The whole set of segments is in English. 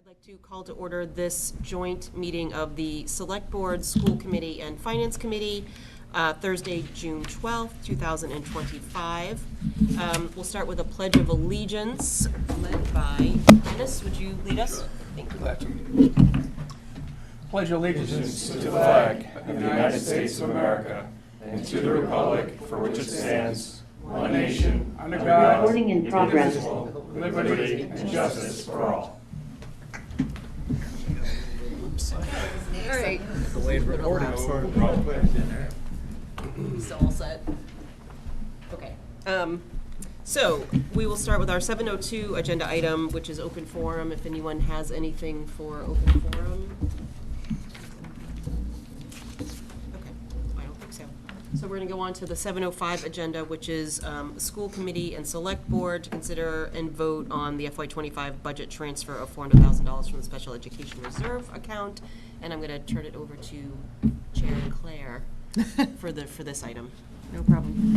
like to call to order this joint meeting of the Select Board, School Committee, and Finance Committee, Thursday, June 12th, 2025. We'll start with a Pledge of Allegiance led by Dennis. Would you lead us? Thank you. Glad to. Pledge allegiance to the flag of the United States of America and to the republic for which it stands, one nation, under God, Recording in progress. indivisible, with liberty and justice for all. All right. Delayed recording. Still all set? Okay. So we will start with our 7:02 agenda item, which is open forum. If anyone has anything for open forum. Okay, I don't think so. So we're going to go on to the 7:05 agenda, which is School Committee and Select Board to consider and vote on the FY25 budget transfer of $400,000 from the Special Education Reserve account. And I'm going to turn it over to Chair Claire for this item. No problem.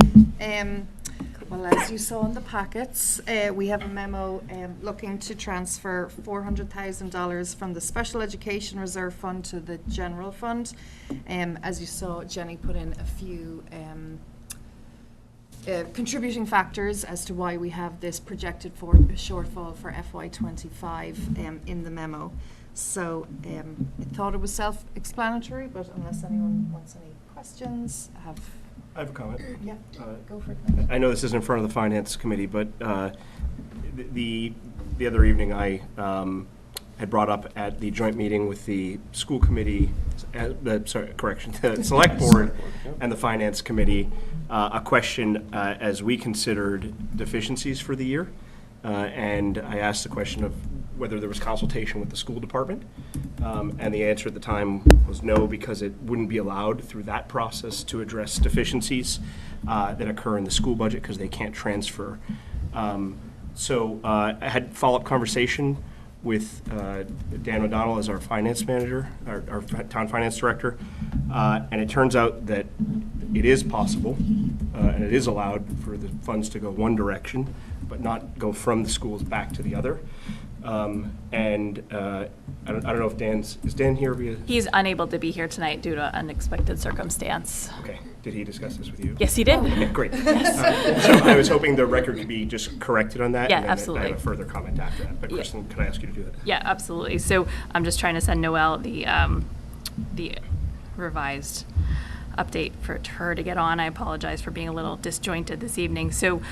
Well, as you saw in the packets, we have a memo looking to transfer $400,000 from the Special Education Reserve Fund to the General Fund. As you saw, Jenny put in a few contributing factors as to why we have this projected shortfall for FY25 in the memo. So I thought it was self-explanatory, but unless anyone wants any questions, I have a comment. Yeah, go for it. I know this isn't in front of the Finance Committee, but the other evening I had brought up at the joint meeting with the School Committee, the Select Board and the Finance Committee, a question as we considered deficiencies for the year. And I asked the question of whether there was consultation with the school department. And the answer at the time was no, because it wouldn't be allowed through that process to address deficiencies that occur in the school budget because they can't transfer. So I had follow-up conversation with Dan O'Donnell as our finance manager, our town finance director, and it turns out that it is possible and it is allowed for the funds to go one direction, but not go from the schools back to the other. I don't know if is Dan here via? He's unable to be here tonight due to unexpected circumstance. Okay. Did he discuss this with you? Yes, he did. Okay, great. So I was hoping the record could be just corrected on that. Yeah, and then absolutely. I have a further comment after that. But Kristen, could I ask you to do that? Yeah, absolutely. So I'm just trying to send Noelle the revised update for her to get on. I apologize for being a little disjointed this evening. So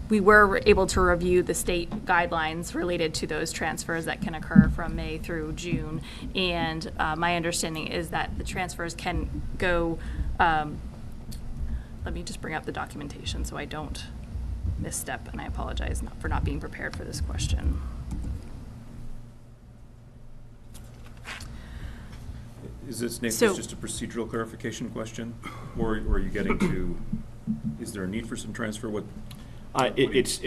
we were able to review the state guidelines related to those transfers that can occur from May through June. And my understanding is that the transfers can go, let me just bring up the documentation so I don't misstep, and I apologize for not being prepared for this question. Is this, Nathan, So- just a procedural clarification question? Or are you getting to, is there a need for some transfer? What? It's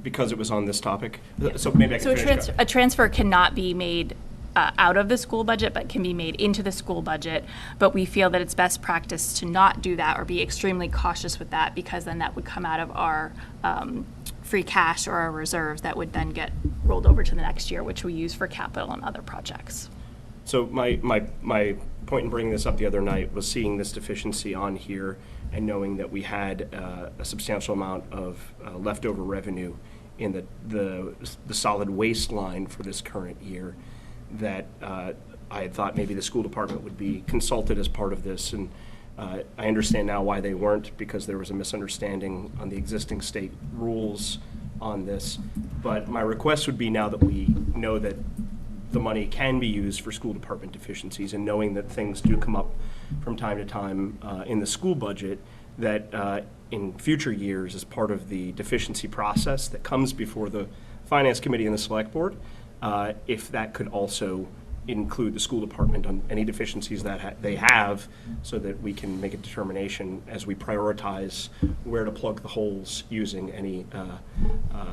because it was on this topic. So maybe I can finish. A transfer cannot be made out of the school budget, but can be made into the school budget. But we feel that it's best practice to not do that or be extremely cautious with that, because then that would come out of our free cash or our reserves that would then get rolled over to the next year, which we use for capital and other projects. So my point in bringing this up the other night was seeing this deficiency on here and knowing that we had a substantial amount of leftover revenue in the solid waste line for this current year, that I had thought maybe the school department would be consulted as part of this. And I understand now why they weren't, because there was a misunderstanding on the existing state rules on this. But my request would be, now that we know that the money can be used for school department deficiencies, and knowing that things do come up from time to time in the school budget, that in future years, as part of the deficiency process that comes before the Finance Committee and the Select Board, if that could also include the school department on any deficiencies that they have, so that we can make a determination as we prioritize where to plug the holes using any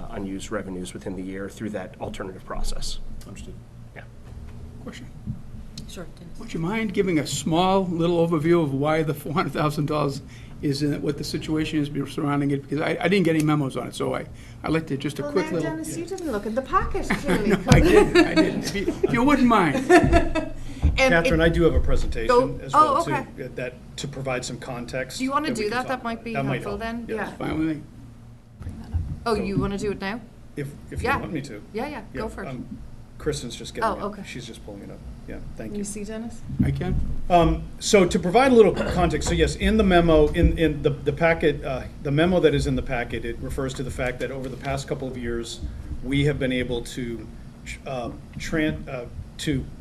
unused revenues within the year through that alternative process. Understood. Yeah. Question? Sure, Dennis. Would you mind giving a small little overview of why the $400,000 is in it, what the situation is surrounding it? Because I didn't get any memos on it, so I'd like to just a Well, quick now, little. Dennis, you didn't look in the packet, clearly. No, I didn't. If you wouldn't mind. Catherine, I do have a presentation Go- as oh, well, okay. too, to provide some context. Do you want to that we do can that? talk That might about. be That might helpful help, then. yes. Yeah. Fine with me. Oh, you want to do it now? If you Yeah. want me to. Yeah, go for it. Kristen's just getting Oh, it. okay. She's just pulling it up. Yeah, thank Can you. you see, Dennis? I can? So to provide a little context, so yes, in the memo, in the packet, the memo that is in the packet, it refers to the fact that over the past couple of years, we have been able to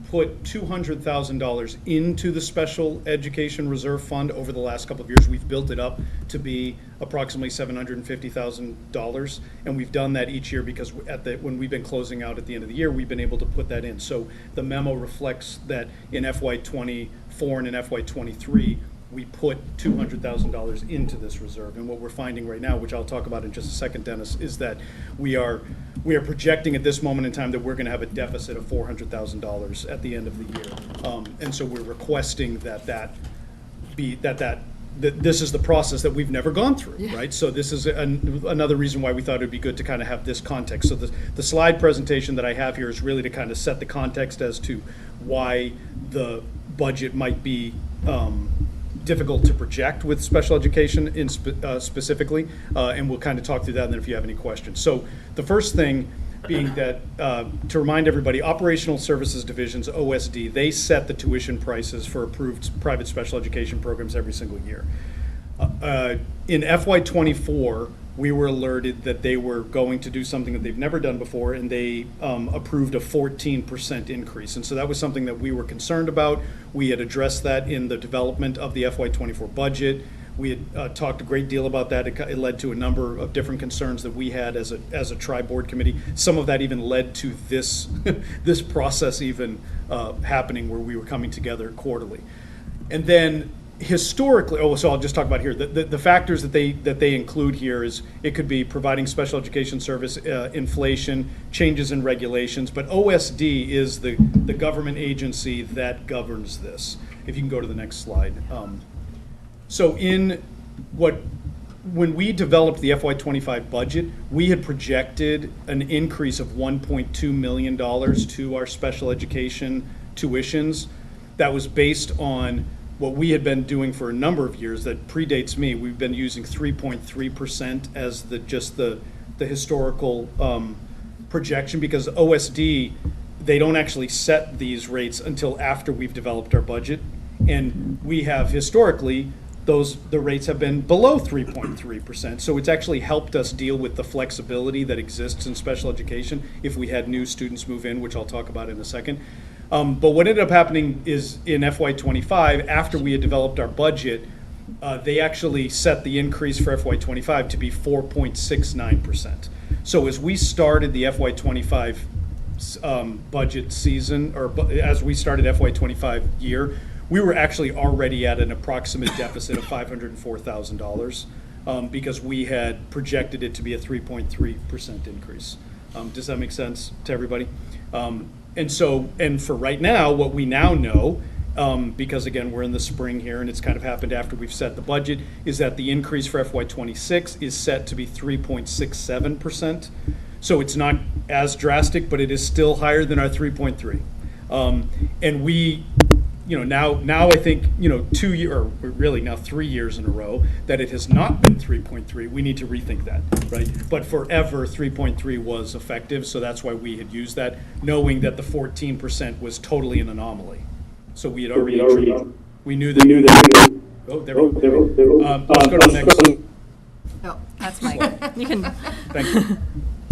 put $200,000 into the Special Education Reserve Fund over the last couple of years. We've built it up to be approximately $750,000, and we've done that each year because when we've been closing out at the end of the year, we've been able to put that in. So the memo reflects that in FY24 and in FY23, we put $200,000 into this reserve. And what we're finding right now, which I'll talk about in just a second, Dennis, is that we are projecting at this moment in time that we're going to have a deficit of $400,000 at the end of the year. And so we're requesting that this is the process that we've never gone through, right? So this is another reason why we thought it would be good to kind of have this context. So the slide presentation that I have here is really to kind of set the context as to why the budget might be difficult to project with special education specifically, and we'll kind of talk through that, and then if you have any questions. So the first thing being that, to remind everybody, Operational Services Divisions, OSD, they set the tuition prices for approved private special education programs every single year. In FY24, we were alerted that they were going to do something that they've never done before, and they approved a 14% increase. And so that was something that we were concerned about. We had addressed that in the development of the FY24 budget. We had talked a great deal about that. It led to a number of different concerns that we had as a tri-board committee. Some of that even led to this this process even happening, where we were coming together quarterly. And then historically, so I'll just talk about here, the factors that they include here is it could be providing special education service, inflation, changes in regulations, but OSD is the government agency that governs this. If you can go to the next slide. So when we developed the FY25 budget, we had projected an increase of $1.2 million to our special education tuitions. That was based on what we had been doing for a number of years that predates me. We've been using 3.3% as the historical projection, because OSD, they don't actually set these rates until after we've developed our budget. And we have historically, the rates have been below 3.3%. So it's actually helped us deal with the flexibility that exists in special education if we had new students move in, which I'll talk about in a second. But what ended up happening is in FY25, after we had developed our budget, they actually set the increase for FY25 to be 4.69%. So as we started the FY25 budget season, or as we started FY25 year, we were actually already at an approximate deficit of $504,000 because we had projected it to be a 3.3% increase. Does that make sense to everybody? And for right now, what we now know, because again, we're in the spring here and it's kind of happened after we've set the budget, is that the increase for FY26 is set to be 3.67%. So it's not as drastic, but it is still higher than our 3.3. And we, now I think, 2 years, or really now 3 years in a row, that it has not been 3.3. We need to rethink that, right? But forever, 3.3 was effective, so that's why we had used that, knowing that the 14% was totally an anomaly. So we had already we knew that. Oh, there we go. Let's go to the next. No, that's Mike. You can, Thank you.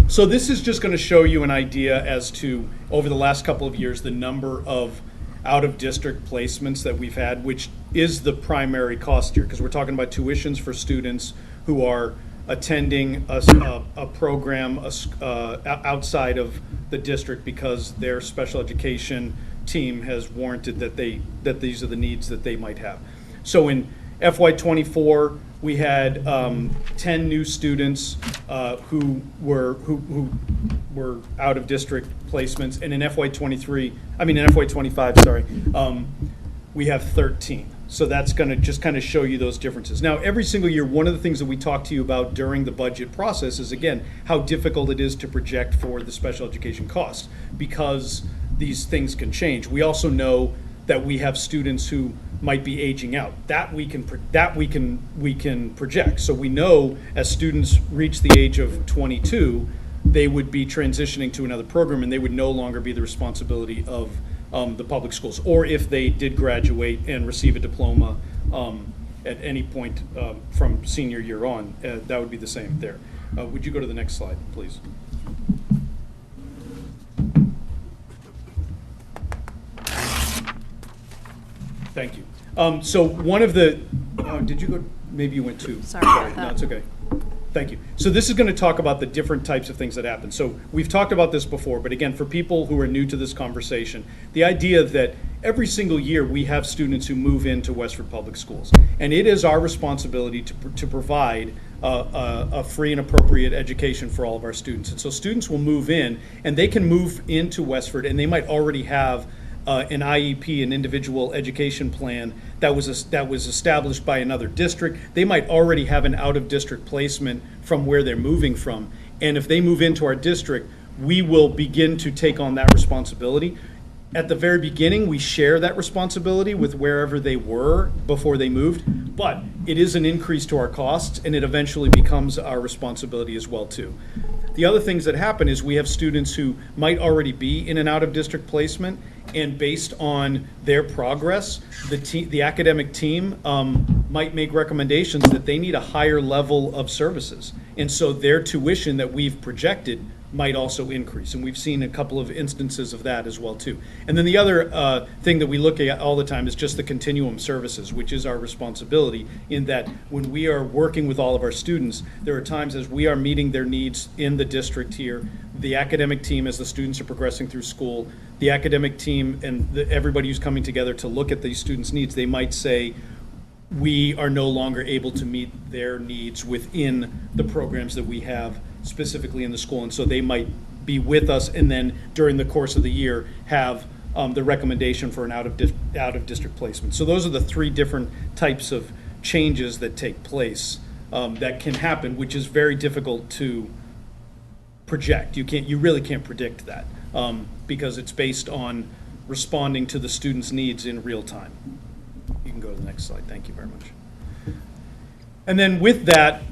So this is just going to show you an idea as to, over the last couple of years, the number of out-of-district placements that we've had, which is the primary cost here, because we're talking about tuitions for students who are attending a program outside of the district because their special education team has warranted that these are the needs that they might have. So in FY24, we had 10 new students who were out-of-district placements, and in FY25, sorry, we have 13. So that's going to just kind of show you those differences. Now, every single year, one of the things that we talk to you about during the budget process is, again, how difficult it is to project for the special education costs, because these things can change. We also know that we have students who might be aging out. That we can project. So we know as students reach the age of 22, they would be transitioning to another program, and they would no longer be the responsibility of the public schools. Or if they did graduate and receive a diploma at any point from senior year on, that would be the same there. Would you go to the next slide, please? Thank you. So one of the, did you go, maybe you went two. Sorry about No, that. it's okay. Thank you. So this is going to talk about the different types of things that happen. So we've talked about this before, but again, for people who are new to this conversation, the idea that every single year we have students who move into Westford Public Schools. And it is our responsibility to provide a free and appropriate education for all of our students. And so students will move in, and they can move into Westford, and they might already have an IEP, an individual education plan that was established by another district. They might already have an out-of-district placement from where they're moving from. And if they move into our district, we will begin to take on that responsibility. At the very beginning, we share that responsibility with wherever they were before they moved, but it is an increase to our costs, and it eventually becomes our responsibility as well, too. The other things that happen is we have students who might already be in an out-of-district placement, and based on their progress, the academic team might make recommendations that they need a higher level of services. And so their tuition that we've projected might also increase. And we've seen a couple of instances of that as well, too. And then the other thing that we look at all the time is just the continuum services, which is our responsibility, in that when we are working with all of our students, there are times as we are meeting their needs in the district here, the academic team, as the students are progressing through school, the academic team and everybody who's coming together to look at these students' needs, they might say, we are no longer able to meet their needs within the programs that we have specifically in the school. And so they might be with us, and then during the course of the year have the recommendation for an out-of-district placement. So those are the three different types of changes that take place that can happen, which is very difficult to project. You really can't predict that because it's based on responding to the students' needs in real time. You can go to the next slide. Thank you very much. And then with that,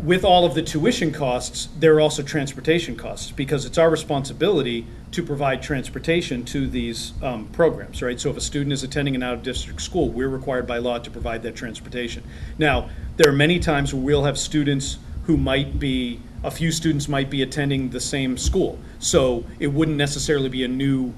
with all of the tuition costs, there are also transportation costs, because it's our responsibility to provide transportation to these programs, right? So if a student is attending an out-of-district school, we're required by law to provide that transportation. Now, there are many times where we'll have students who a few students might be attending the same school. So it wouldn't necessarily be a new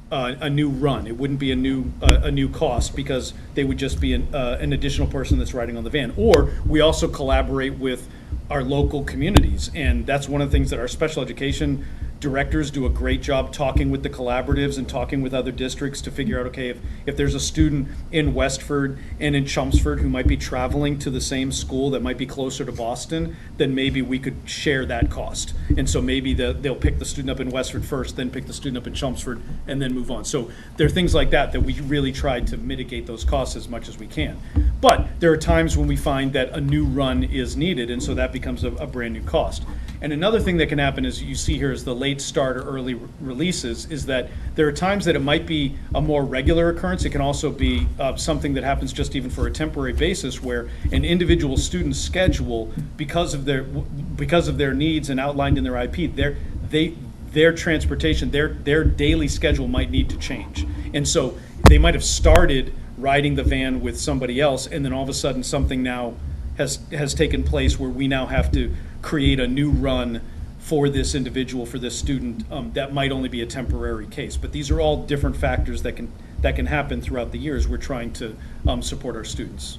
run. It wouldn't be a new cost, because they would just be an additional person that's riding on the van. Or we also collaborate with our local communities, and that's one of the things that our special education directors do a great job talking with the collaboratives and talking with other districts to figure out, okay, if there's a student in Westford and in Chelmsford who might be traveling to the same school that might be closer to Boston, then maybe we could share that cost. And so maybe they'll pick the student up in Westford first, then pick the student up in Chelmsford, and then move on. So there are things like that we really try to mitigate those costs as much as we can. But there are times when we find that a new run is needed, and so that becomes a brand new cost. And another thing that can happen, as you see here, is the late start or early releases, is that there are times that it might be a more regular occurrence. It can also be something that happens just even for a temporary basis, where an individual student's schedule, because of their needs and outlined in their IP, their transportation, their daily schedule might need to change. And so they might have started riding the van with somebody else, and then all of a sudden something now has taken place where we now have to create a new run for this individual, for this student. That might only be a temporary case, but these are all different factors that can happen throughout the years. We're trying to support our students.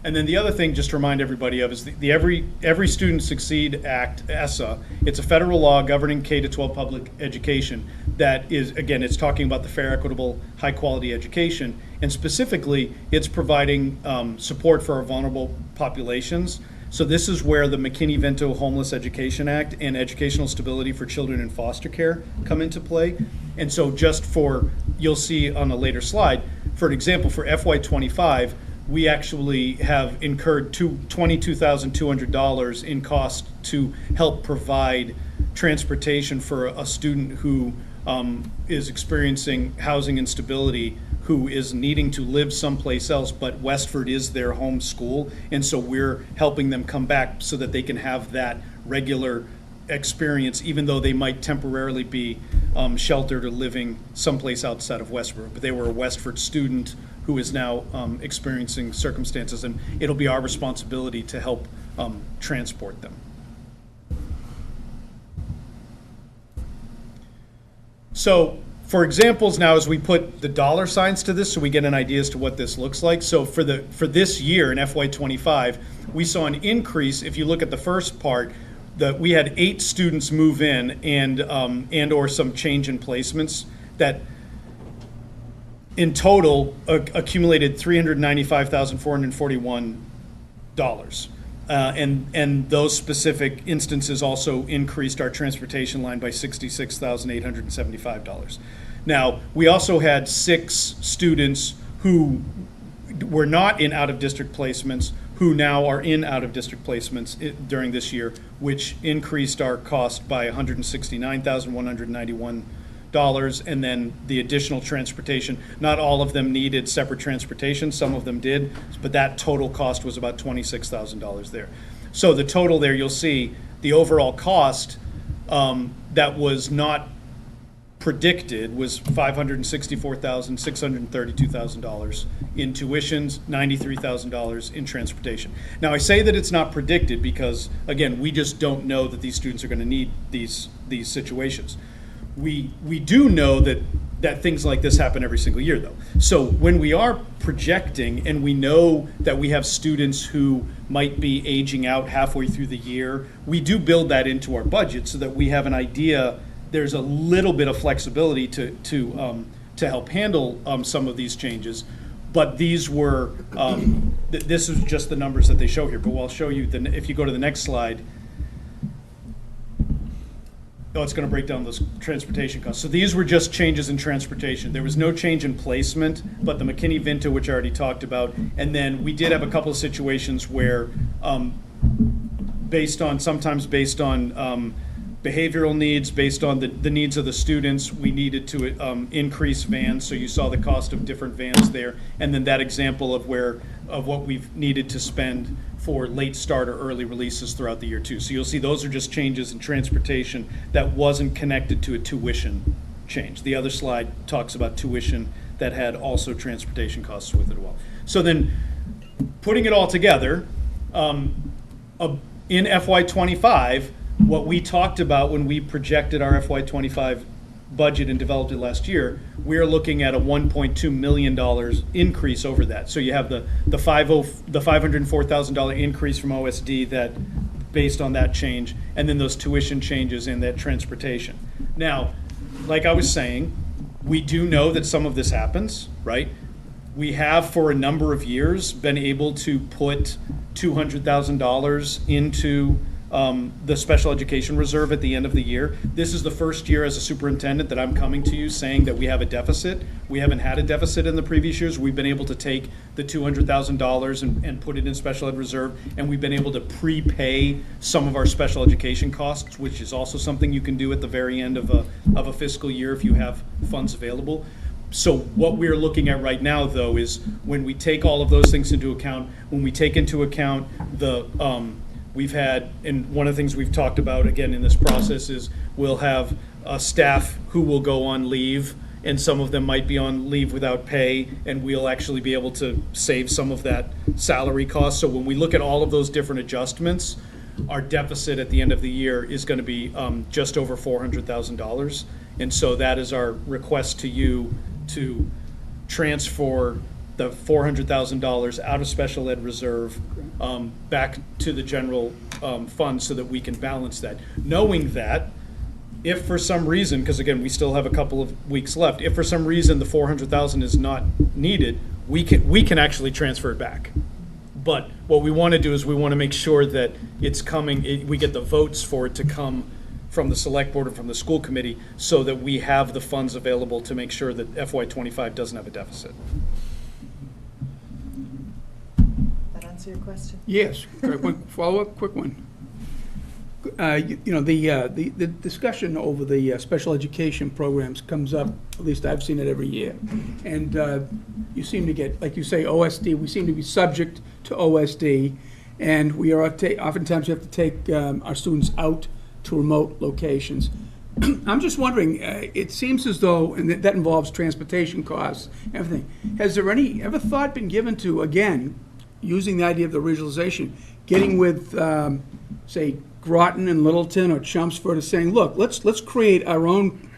And then the other thing, just to remind everybody of, is the Every Student Succeed Act, ESSA. It's a federal law governing K-12 public education that is, again, it's talking about the fair, equitable, high-quality education. And specifically, it's providing support for our vulnerable populations. So this is where the McKinney-Vento Homeless Education Act and Educational Stability for Children in Foster Care come into play. And so just for, you'll see on a later slide, for an example, for FY25, we actually have incurred $22,200 in cost to help provide transportation for a student who is experiencing housing instability, who is needing to live someplace else, but Westford is their home school. And so we're helping them come back so that they can have that regular experience, even though they might temporarily be sheltered or living someplace outside of Westford. But they were a Westford student who is now experiencing circumstances, and it'll be our responsibility to help transport them. So for examples now, as we put the dollar signs to this so we get an idea as to what this looks like. So for this year in FY25, we saw an increase. If you look at the first part, that we had 8 students move in and or some change in placements that in total accumulated $395,441. And those specific instances also increased our transportation line by $66,875. Now, we also had 6 students who were not in out-of-district placements who now are in out-of-district placements during this year, which increased our cost by $169,191. And then the additional transportation, not all of them needed separate transportation, some of them did, but that total cost was about $26,000 there. So the total there, you'll see the overall cost that was not predicted was $564,632,000 in tuitions, $93,000 in transportation. Now I say that it's not predicted because, again, we just don't know that these students are going to need these situations. We do know that things like this happen every single year, though. So when we are projecting and we know that we have students who might be aging out halfway through the year, we do build that into our budget so that we have an idea. There's a little bit of flexibility to help handle some of these changes. But these were, this is just the numbers that they show here. But I'll show you, if you go to the next slide, it's going to break down those transportation costs. So these were just changes in transportation. There was no change in placement, but the McKinney-Vento, which I already talked about, and then we did have a couple of situations where, sometimes based on behavioral needs, based on the needs of the students, we needed to increase vans. So you saw the cost of different vans there, and then that example of what we've needed to spend for late start or early releases throughout the year too. So you'll see those are just changes in transportation that wasn't connected to a tuition change. The other slide talks about tuition that had also transportation costs with it as well. So then putting it all together, in FY25, what we talked about when we projected our FY25 budget and developed it last year, we're looking at a $1.2 million increase over that. So you have the $504,000 increase from OSD that based on that change, and then those tuition changes and that transportation. Now, like I was saying, we do know that some of this happens, right? We have for a number of years been able to put $200,000 into the special education reserve at the end of the year. This is the first year as a superintendent that I'm coming to you saying that we have a deficit. We haven't had a deficit in the previous years. We've been able to take the $200,000 and put it in special ed reserve, and we've been able to prepay some of our special education costs, which is also something you can do at the very end of a fiscal year if you have funds available. So what we're looking at right now, though, is when we take all of those things into account, when we take into account the we've had, and one of the things we've talked about again in this process is we'll have staff who will go on leave, and some of them might be on leave without pay, and we'll actually be able to save some of that salary cost. So when we look at all of those different adjustments, our deficit at the end of the year is going to be just over $400,000. And so that is our request to you to transfer the $400,000 out of special ed reserve back to the general fund so that we can balance that. Knowing that if for some reason, because again, we still have a couple of weeks left, if for some reason the $400,000 is not needed, we can actually transfer it back. But what we want to do is we want to make sure that it's coming, we get the votes for it to come from the select board and from the school committee so that we have the funds available to make sure that FY25 doesn't have a deficit. That answer your question? Yes, one follow-up, quick one. The discussion over the special education programs comes up, at least I've seen it every year. And you seem to get, like you say, OSD, we seem to be subject to OSD, and we are, oftentimes we have to take our students out to remote locations. I'm just wondering, it seems as though, and that involves transportation costs, everything. Has there ever thought been given to, again, using the idea of the regionalization, getting with, say, Groton and Littleton or Chelmsford, is saying, look, let's create our own,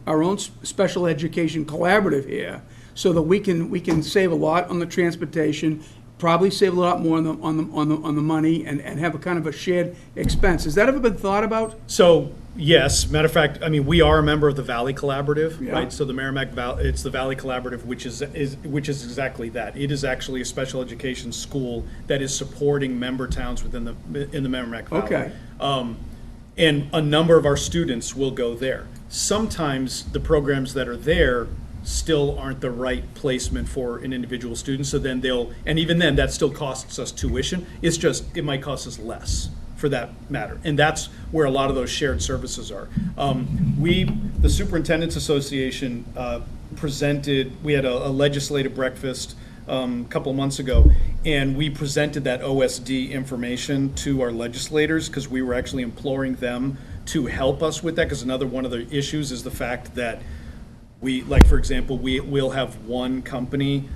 our own special education collaborative here, so that we can save a lot on the transportation, probably save a lot more on the money, and have a kind of a shared expense. Has that ever been thought about? So, yes, matter of fact, I mean, we are a member of the Valley Collaborative, Yeah. right? So the Merrimack Valley, it's the Valley Collaborative, which is exactly that. It is actually a special education school that is supporting member towns in the Merrimack Valley. Okay. And a number of our students will go there. Sometimes the programs that are there still aren't the right placement for an individual student, so then and even then, that still costs us tuition. It's just, it might cost us less, for that matter. And that's where a lot of those shared services are. The Superintendent's Association we had a legislative breakfast a couple of months ago, and we presented that OSD information to our legislators because we were actually imploring them to help us with that, because another one of the issues is the fact that for example, we'll have one company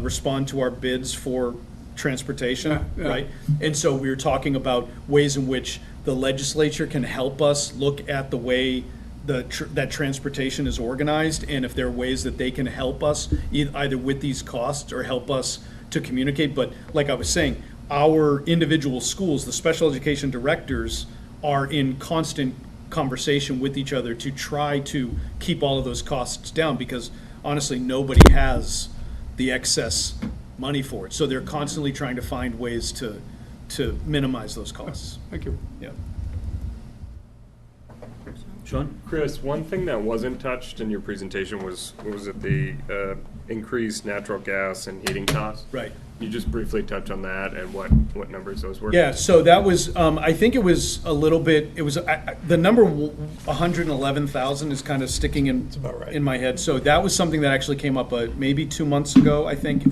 respond to our bids for transportation, Yeah. right? And so we were talking about ways in which the legislature can help us look at the way that transportation is organized, and if there are ways that they can help us either with these costs or help us to communicate. But like I was saying, our individual schools, the special education directors, are in constant conversation with each other to try to keep all of those costs down, because honestly, nobody has the excess money for it. So they're constantly trying to find ways to minimize those costs. Thank you. Yeah. Sean? Chris, one thing that wasn't touched in your presentation was it the increased natural gas and heating costs? Right. You just briefly touch on that and what numbers those were? Yeah, so that was, I think it was a little bit, it was, the number 111,000 is kind of sticking in my head. So that was something that actually came up maybe 2 months ago, I think,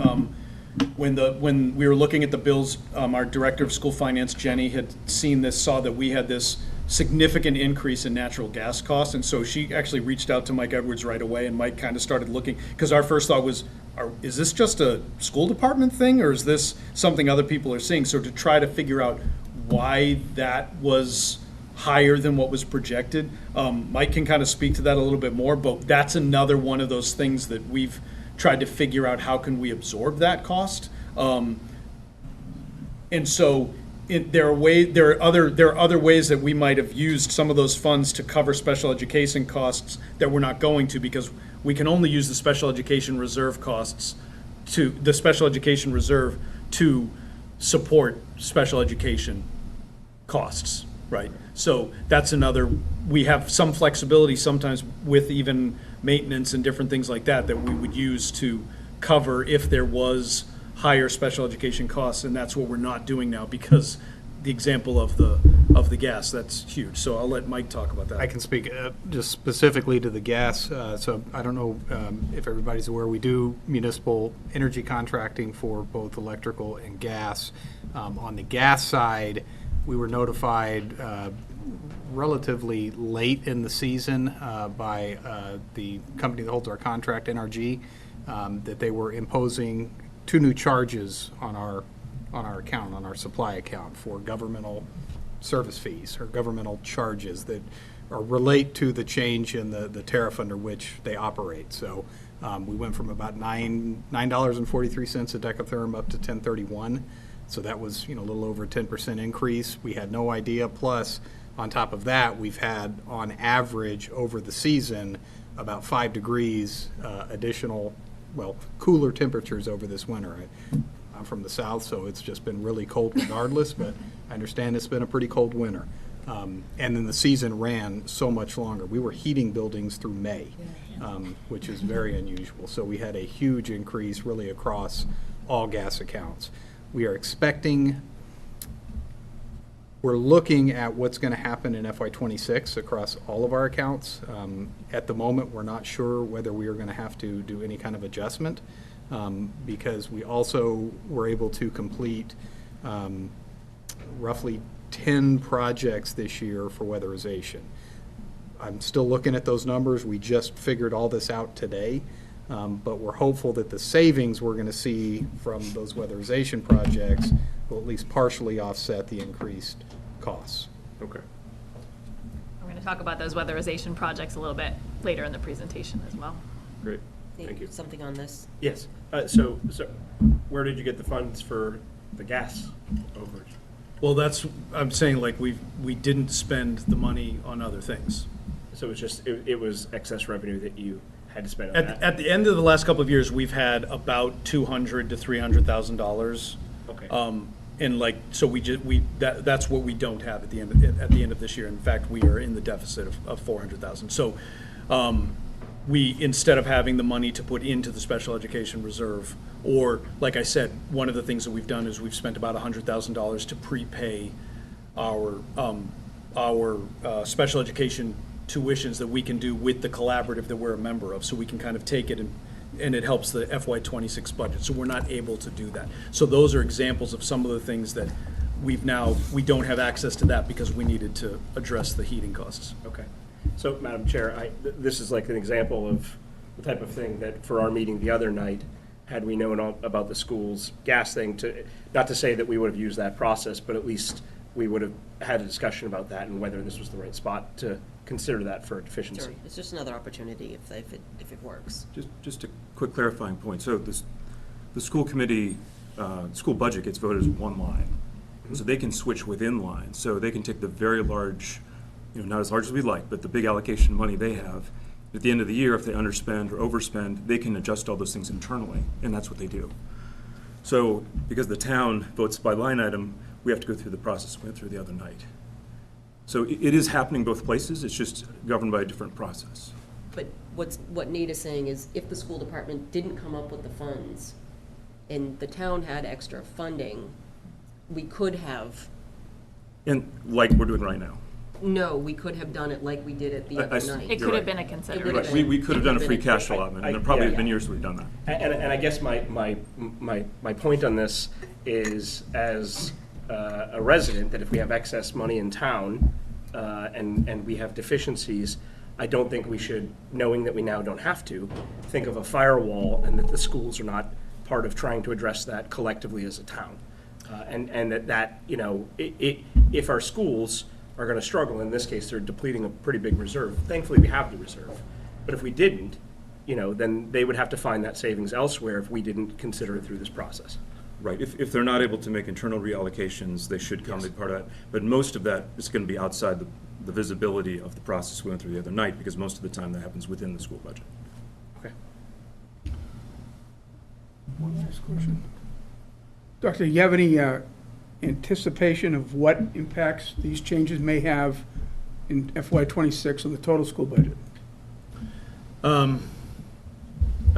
when we were looking at the bills. Our director of school finance, Jenny, had saw that we had this significant increase in natural gas costs, and so she actually reached out to Mike Edwards right away, and Mike kind of started looking, because our first thought was, is this just a school department thing, or is this something other people are seeing? So to try to figure out why that was higher than what was projected, Mike can kind of speak to that a little bit more, but that's another one of those things that we've tried to figure out, how can we absorb that cost? And so there are other ways that we might have used some of those funds to cover special education costs that we're not going to, because we can only use the special education reserve to support special education costs, right? So that's we have some flexibility sometimes with even maintenance and different things like that we would use to cover if there was higher special education costs, and that's what we're not doing now, because the example of the gas, that's huge. So I'll let Mike talk about that. I can speak just specifically to the gas. So I don't know if everybody's aware, we do municipal energy contracting for both electrical and gas. On the gas side, we were notified relatively late in the season by the company that holds our contract, NRG, that they were imposing 2 new charges on our account, on our supply account, for governmental service fees or governmental charges that relate to the change in the tariff under which they operate. So we went from about $9.43 a decatherm up to $10.31. So that was, a little over a 10% increase. We had no idea. Plus, on top of that, we've had, on average, over the season, about 5 degrees additional, cooler temperatures over this winter. I'm from the south, so it's just been really cold regardless, but I understand it's been a pretty cold winter. And then the season ran so much longer. We were heating buildings through May, which is very unusual. So we had a huge increase really across all gas accounts. We are expecting, we're looking at what's going to happen in FY26 across all of our accounts. At the moment, we're not sure whether we are going to have to do any kind of adjustment because we also were able to complete roughly 10 projects this year for weatherization. I'm still looking at those numbers. We just figured all this out today, but we're hopeful that the savings we're going to see from those weatherization projects will at least partially offset the increased costs. Okay. We're going to talk about those weatherization projects a little bit later in the presentation as well. Great. Thank you. Something on this? Yes. So where did you get the funds for the gas overage? Well, that's, I'm saying, like, we didn't spend the money on other things. So it was just, it was excess revenue that you had to spend on that? At the end of the last couple of years, we've had about $200,000 to $300,000. Okay. And like, so that's what we don't have at the end of this year. In fact, we are in the deficit of $400,000. So we, instead of having the money to put into the special education reserve, or like I said, one of the things that we've done is we've spent about $100,000 to prepay our special education tuitions that we can do with the collaborative that we're a member of. So we can kind of take it and it helps the FY26 budget. So we're not able to do that. So those are examples of some of the things that we don't have access to that because we needed to address the heating costs. Okay. So, Madam Chair, this is like an example of the type of thing that for our meeting the other night, had we known all about the school's gas thing, not to say that we would have used that process, but at least we would have had a discussion about that and whether this was the right spot to consider that for a deficiency. Sure. It's just another opportunity if it works. Just a quick clarifying point. So the school committee, school budget gets voted as one line. So they can switch within lines. So they can take the very large, not as large as we'd like, but the big allocation of money they have. At the end of the year, if they underspend or overspend, they can adjust all those things internally, and that's what they do. So because the town votes by line item, we have to go through the process we went through the other night. So it is happening both places, it's just governed by a different process. But what Nate is saying is if the school department didn't come up with the funds and the town had extra funding, we could have, And like we're doing right now. no, we could have done it like we did it the I other see. night. It You're could have right. been a It consideration. would've We could have done a free been- cash allotment, and there probably have been years we've done that. And I guess my point on this is, as a resident, that if we have excess money in town and we have deficiencies, I don't think we should, knowing that we now don't have to, think of a firewall and that the schools are not part of trying to address that collectively as a town. And that if our schools are going to struggle, in this case, they're depleting a pretty big reserve. Thankfully, we have the reserve. But if we didn't, then they would have to find that savings elsewhere if we didn't consider it through this process. Right, if they're not able to make internal reallocations, they should come be part of that. But most of that is going to be outside the visibility of the process we went through the other night, because most of the time that happens within the school budget. Okay. One last question. Doctor, do you have any anticipation of what impacts these changes may have in FY26 on the total school budget? I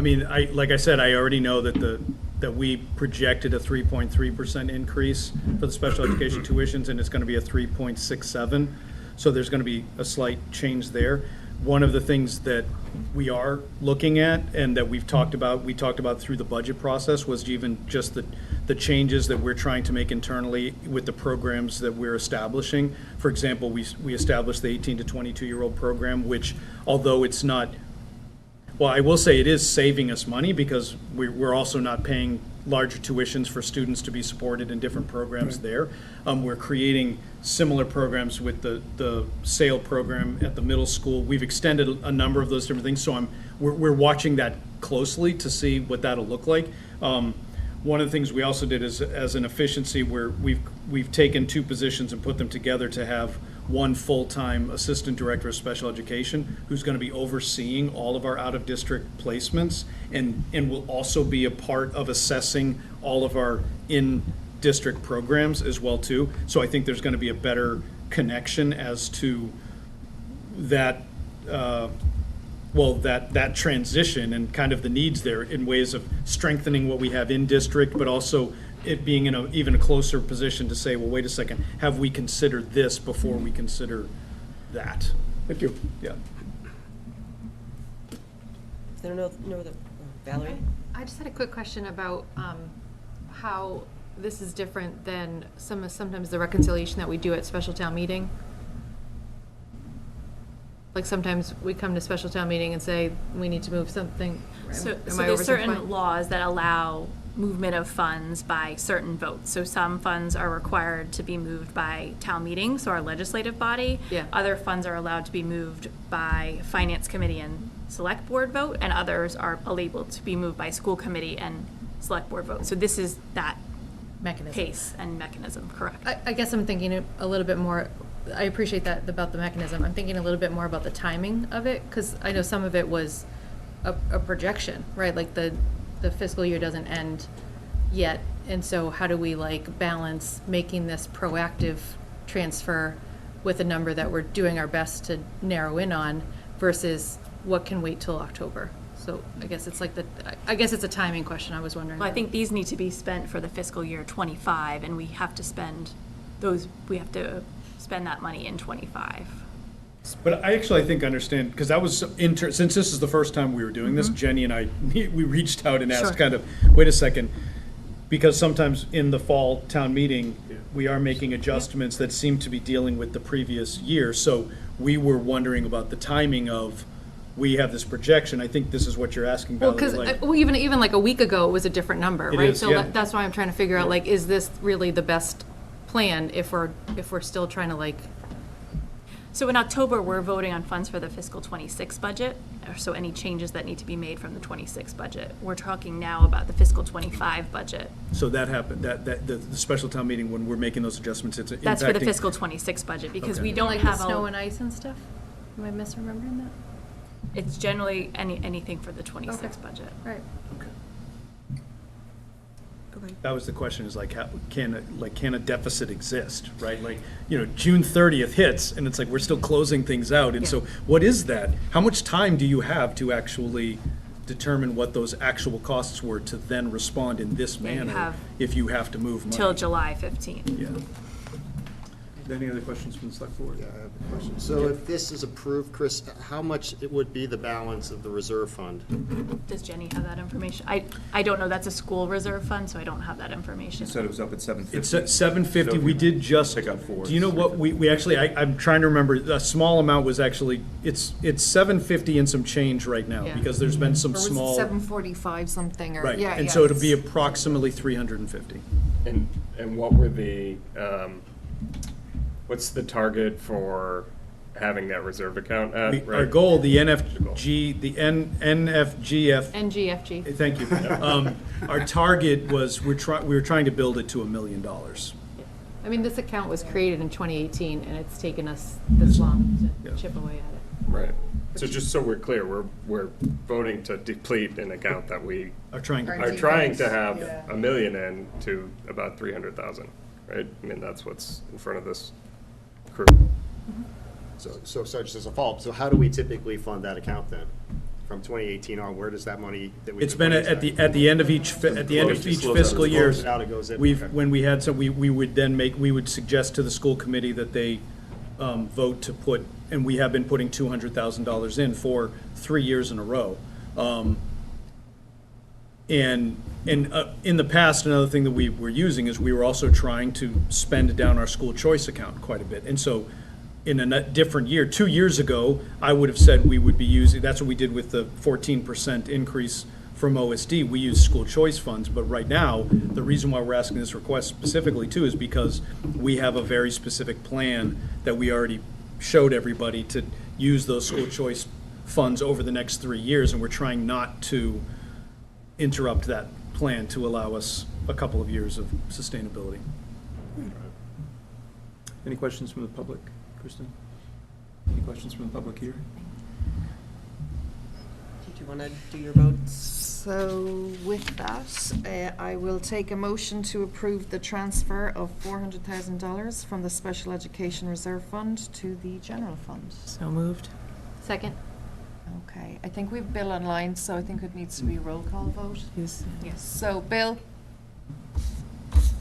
mean, like I said, I already know that we projected a 3.3% increase for the special education tuitions, and it's going to be a 3.67. So there's going to be a slight change there. One of the things that we are looking at and that we talked about through the budget process was even just the changes that we're trying to make internally with the programs that we're establishing. For example, we established the 18 to 22-year-old program, which although it's not, well, I will say it is saving us money because we're also not paying larger tuitions for students to be supported in different programs there. We're creating similar programs with the SAIL program at the middle school. We've extended a number of those different things, so we're watching that closely to see what that'll look like. One of the things we also did is, as an efficiency, where we've taken two positions and put them together to have one full-time assistant director of special education who's going to be overseeing all of our out-of-district placements and will also be a part of assessing all of our in-district programs as well too. So I think there's going to be a better connection as to that, that transition and kind of the needs there in ways of strengthening what we have in district, but also it being in even a closer position to say, well, wait a second, have we considered this before we consider that? Thank you. Yeah. Is there no other, Valerie? I just had a quick question about how this is different than sometimes the reconciliation that we do at special town meeting. Like sometimes we come to special town meeting and say, we need to move something. So Am I there's certain oversimplifying? laws that allow movement of funds by certain votes. So some funds are required to be moved by town meeting, so our legislative body. Yeah. Other funds are allowed to be moved by finance committee and select board vote, and others are able to be moved by school committee and select board vote. So this is that Mechanism. pace and mechanism, correct? I guess I'm thinking a little bit more, I appreciate that about the mechanism. I'm thinking a little bit more about the timing of it, because I know some of it was a projection, right? Like the fiscal year doesn't end yet, and so how do we like balance making this proactive transfer with a number that we're doing our best to narrow in on versus what can wait till October? So I guess it's like I guess it's a timing question. I was wondering. Well, I think these need to be spent for the fiscal year '25, and we have to spend that money in '25. But I think understand, because that was, since this is the first time we were doing this, Jenny and I, we reached out and asked Sure. kind of, wait a second, because sometimes in the fall town meeting, we are making adjustments that seem to be dealing with the previous year. So we were wondering about the timing of, we have this projection. I think this is what you're asking, Well, Valerie. because like- even like a week ago, it was a different number, It right? is, So yeah. that's why I'm trying to figure out, like, is this really the best plan if we're still trying to like, So in October, we're voting on funds for the fiscal '26 budget, so any changes that need to be made from the '26 budget. We're talking now about the fiscal '25 budget. So that happened, the special town meeting, when we're making those adjustments, it's impacting. That's for the fiscal '26 budget, because Okay. we don't like the have snow a, and ice and stuff? Am I misremembering that? it's generally anything for the '26 Okay. budget. Right. Okay. That was the question, is like, how, can a deficit exist, right? Like, June 30th hits, and it's like, we're still closing things out, and so, what is that? How much time do you have to actually determine what those actual costs were to then respond in this Yeah, you manner have if you have to move money? Till July 15th. Yeah. Any other questions from the select board? Yeah, I have a question. So if this is approved, Chris, how much it would be the balance of the reserve fund? Does Jenny have that information? I don't know, that's a school reserve fund, so I don't have that information. You said it was up at 750. It's at 750, we did just. Pick up four. Do you know what, we actually, I'm trying to remember, a small amount was actually, it's 750 and some change right now, Yeah. because there's been some Or was it small. 745 something, or, Right, yeah, and yeah, so it'll be it's- approximately 350. And what were the, what's the target for having that reserve account at? Our goal, the NFGF, NGFG. thank you. Our target was, we were trying to build it to $1 million. I mean, this account was created in 2018, and it's taken us this long Yeah. to chip away at it. Right. So just so we're clear, we're voting to deplete an account that we Are trying to. are trying to have Yeah. $1 million in to about 300,000, right? I mean, that's what's in front of this crew. So just as a follow-up, so how do we typically fund that account then? From 2018 on, where does that money that we? It's been at the end of each fiscal year. Close it out, it goes in, We've, okay. when we had some, we would then we would suggest to the school committee that they vote to put, and we have been putting $200,000 in for 3 years in a row. And in the past, another thing that we were using is we were also trying to spend down our school choice account quite a bit. And so in a different year, 2 years ago, I would have said we would be using, that's what we did with the 14% increase from OSD. We use school choice funds, but right now, the reason why we're asking this request specifically too is because we have a very specific plan that we already showed everybody to use those school choice funds over the next 3 years, and we're trying not to interrupt that plan to allow us a couple of years of sustainability. Any questions from the public? Kristen? Any questions from the public here? Do you want to do your votes? So with that, I will take a motion to approve the transfer of $400,000 from the Special Education Reserve Fund to the General Fund. So moved. Second? Okay, I think we've Bill online, so I think it needs to be a roll call vote. Yes. So Bill?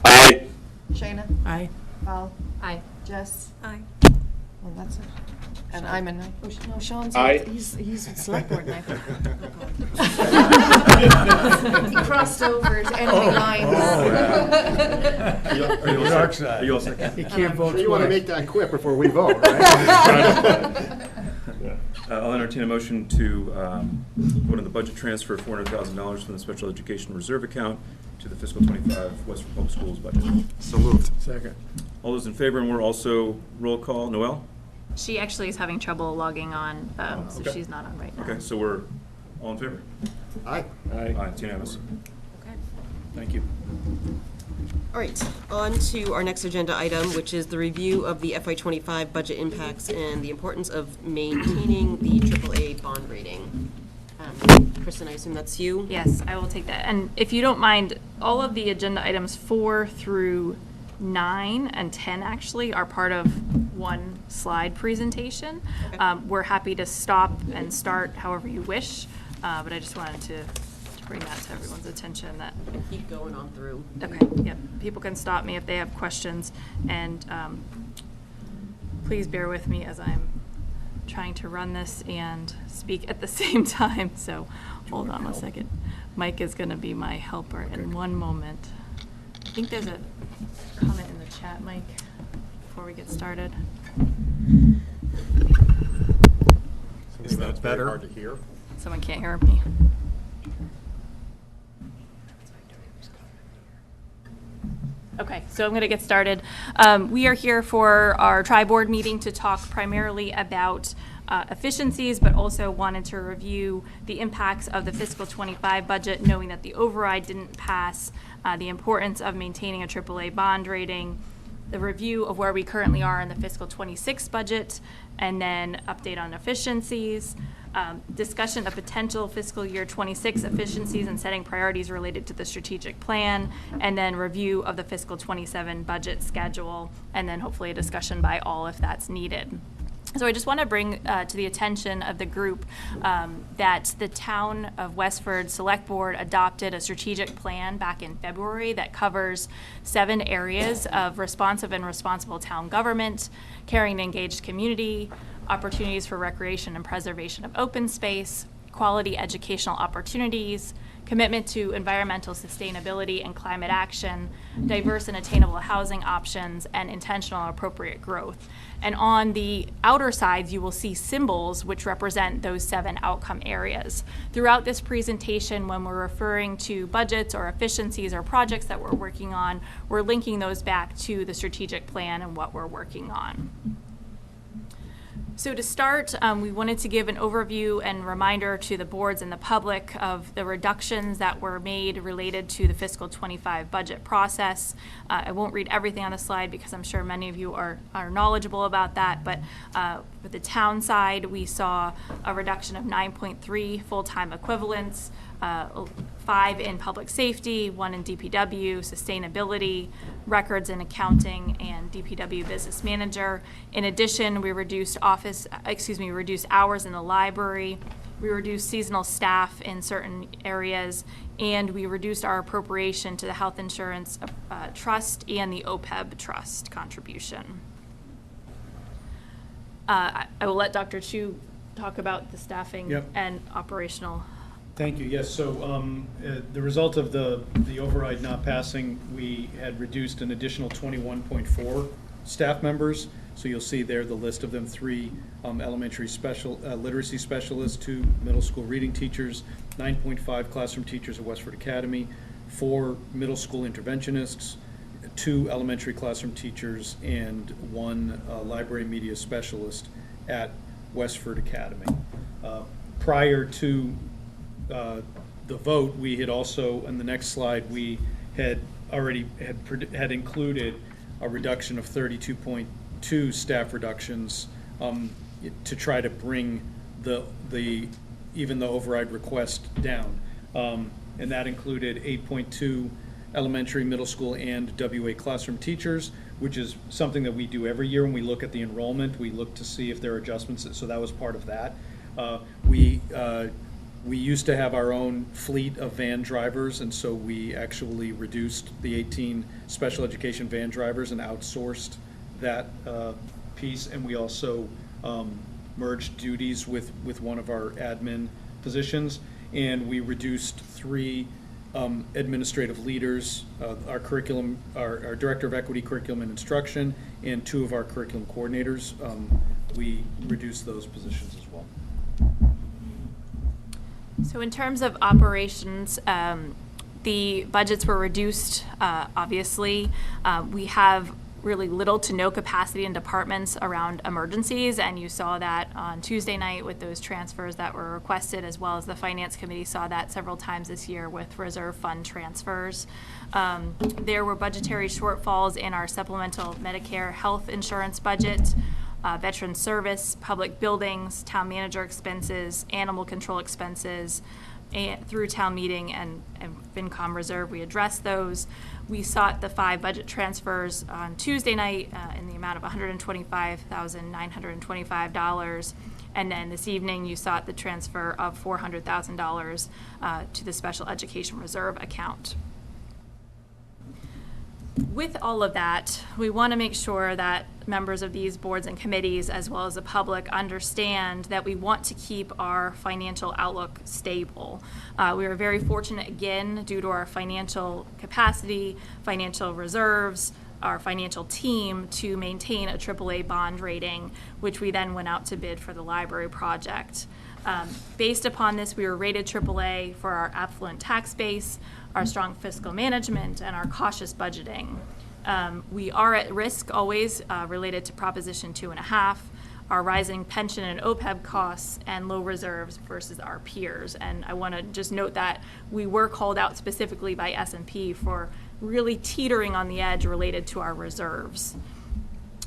Aye. Shayna? Aye. Val? Aye. Jess? Aye. Well, that's it. And I'm in. Oh, no, Sean's. Aye. He's select board now. He crossed over to enemy lines. Are you all set? Are you all set? You can't vote You want to twice. make that quick before we vote, right? I'll entertain a motion to vote on the budget transfer of $400,000 from the Special Education Reserve account to the fiscal '25 Westford Public Schools budget. So moved. Second. All those in favor, and we're also roll call. Noel? She actually is having trouble logging on, so okay. she's not on right now. Okay, so we're all in favor? Aye. Aye, it's unanimous. Okay. Thank you. All right, on to our next agenda item, which is the review of the FY25 budget impacts and the importance of maintaining the AAA bond rating. Kristen, I assume that's you? Yes, I will take that. And if you don't mind, all of the agenda items 4 through 9 and 10 actually are part of one slide presentation. Okay. We're happy to stop and start however you wish, but I just wanted to bring that to everyone's attention that, Keep going on through. okay, yep, people can stop me if they have questions. And please bear with me as I'm trying to run this and speak at the same time, so hold on one second. Mike is going to be my helper in one moment. I think there's a comment in the chat, Mike, before we get started. Is that better? Hard to hear. Someone can't hear me. Okay, so I'm going to get started. We are here for our tri-board meeting to talk primarily about efficiencies, but also wanted to review the impacts of the fiscal '25 budget, knowing that the override didn't pass, the importance of maintaining a AAA bond rating, the review of where we currently are in the fiscal '26 budget, and then update on efficiencies, discussion of potential fiscal year '26 efficiencies and setting priorities related to the strategic plan, and then review of the fiscal '27 budget schedule, and then hopefully a discussion by all if that's needed. So I just want to bring to the attention of the group that the Town of Westford Select Board adopted a strategic plan back in February that covers 7 areas of responsive and responsible town government, caring and engaged community, opportunities for recreation and preservation of open space, quality educational opportunities, commitment to environmental sustainability and climate action, diverse and attainable housing options, and intentional and appropriate growth. And on the outer sides, you will see symbols which represent those 7 outcome areas. Throughout this presentation, when we're referring to budgets or efficiencies or projects that we're working on, we're linking those back to the strategic plan and what we're working on. So to start, we wanted to give an overview and reminder to the boards and the public of the reductions that were made related to the fiscal '25 budget process. I won't read everything on the slide because I'm sure many of you are knowledgeable about that, but with the town side, we saw a reduction of 9.3 full-time equivalents, 5 in public safety, 1 in DPW, sustainability, records and accounting, and DPW business manager. In addition, we reduced reduced hours in the library. We reduced seasonal staff in certain areas, and we reduced our appropriation to the health insurance trust and the OPEB trust contribution. I will let Dr. Chu talk about the staffing Yep. and operational. Thank you. Yes, so the result of the override not passing, we had reduced an additional 21.4 staff members. So you'll see there the list of them: 3 elementary literacy specialists, 2 middle school reading teachers, 9.5 classroom teachers at Westford Academy, 4 middle school interventionists, 2 elementary classroom teachers, and 1 library media specialist at Westford Academy. Prior to the vote, we had also, on the next slide, we had already had included a reduction of 2 staff reductions to try to bring even the override request down. And that included 8.2 elementary, middle school, and WA classroom teachers, which is something that we do every year when we look at the enrollment. We look to see if there are adjustments, so that was part of that. We used to have our own fleet of van drivers, and so we actually reduced the 18 special education van drivers and outsourced that piece. And we also merged duties with one of our admin positions, and we reduced 3 administrative leaders, our Director of Equity, Curriculum and Instruction, and 2 of our curriculum coordinators. We reduced those positions as well. So in terms of operations, the budgets were reduced, obviously. We have really little to no capacity in departments around emergencies, and you saw that on Tuesday night with those transfers that were requested, as well as the Finance Committee saw that several times this year with reserve fund transfers. There were budgetary shortfalls in our supplemental Medicare health insurance budget, veteran service, public buildings, town manager expenses, animal control expenses, and through town meeting and FinCom reserve. We addressed those. We sought the 5 budget transfers on Tuesday night in the amount of $125,925. And then this evening, you sought the transfer of $400,000 to the special education reserve account. With all of that, we want to make sure that members of these boards and committees, as well as the public, understand that we want to keep our financial outlook stable. We are very fortunate, again, due to our financial capacity, financial reserves, our financial team, to maintain a AAA bond rating, which we then went out to bid for the library project. Based upon this, we were rated AAA for our affluent tax base, our strong fiscal management, and our cautious budgeting. We are at risk always related to Proposition 2.5, our rising pension and OPEB costs, and low reserves versus our peers. And I want to just note that we were called out specifically by S&P for really teetering on the edge related to our reserves.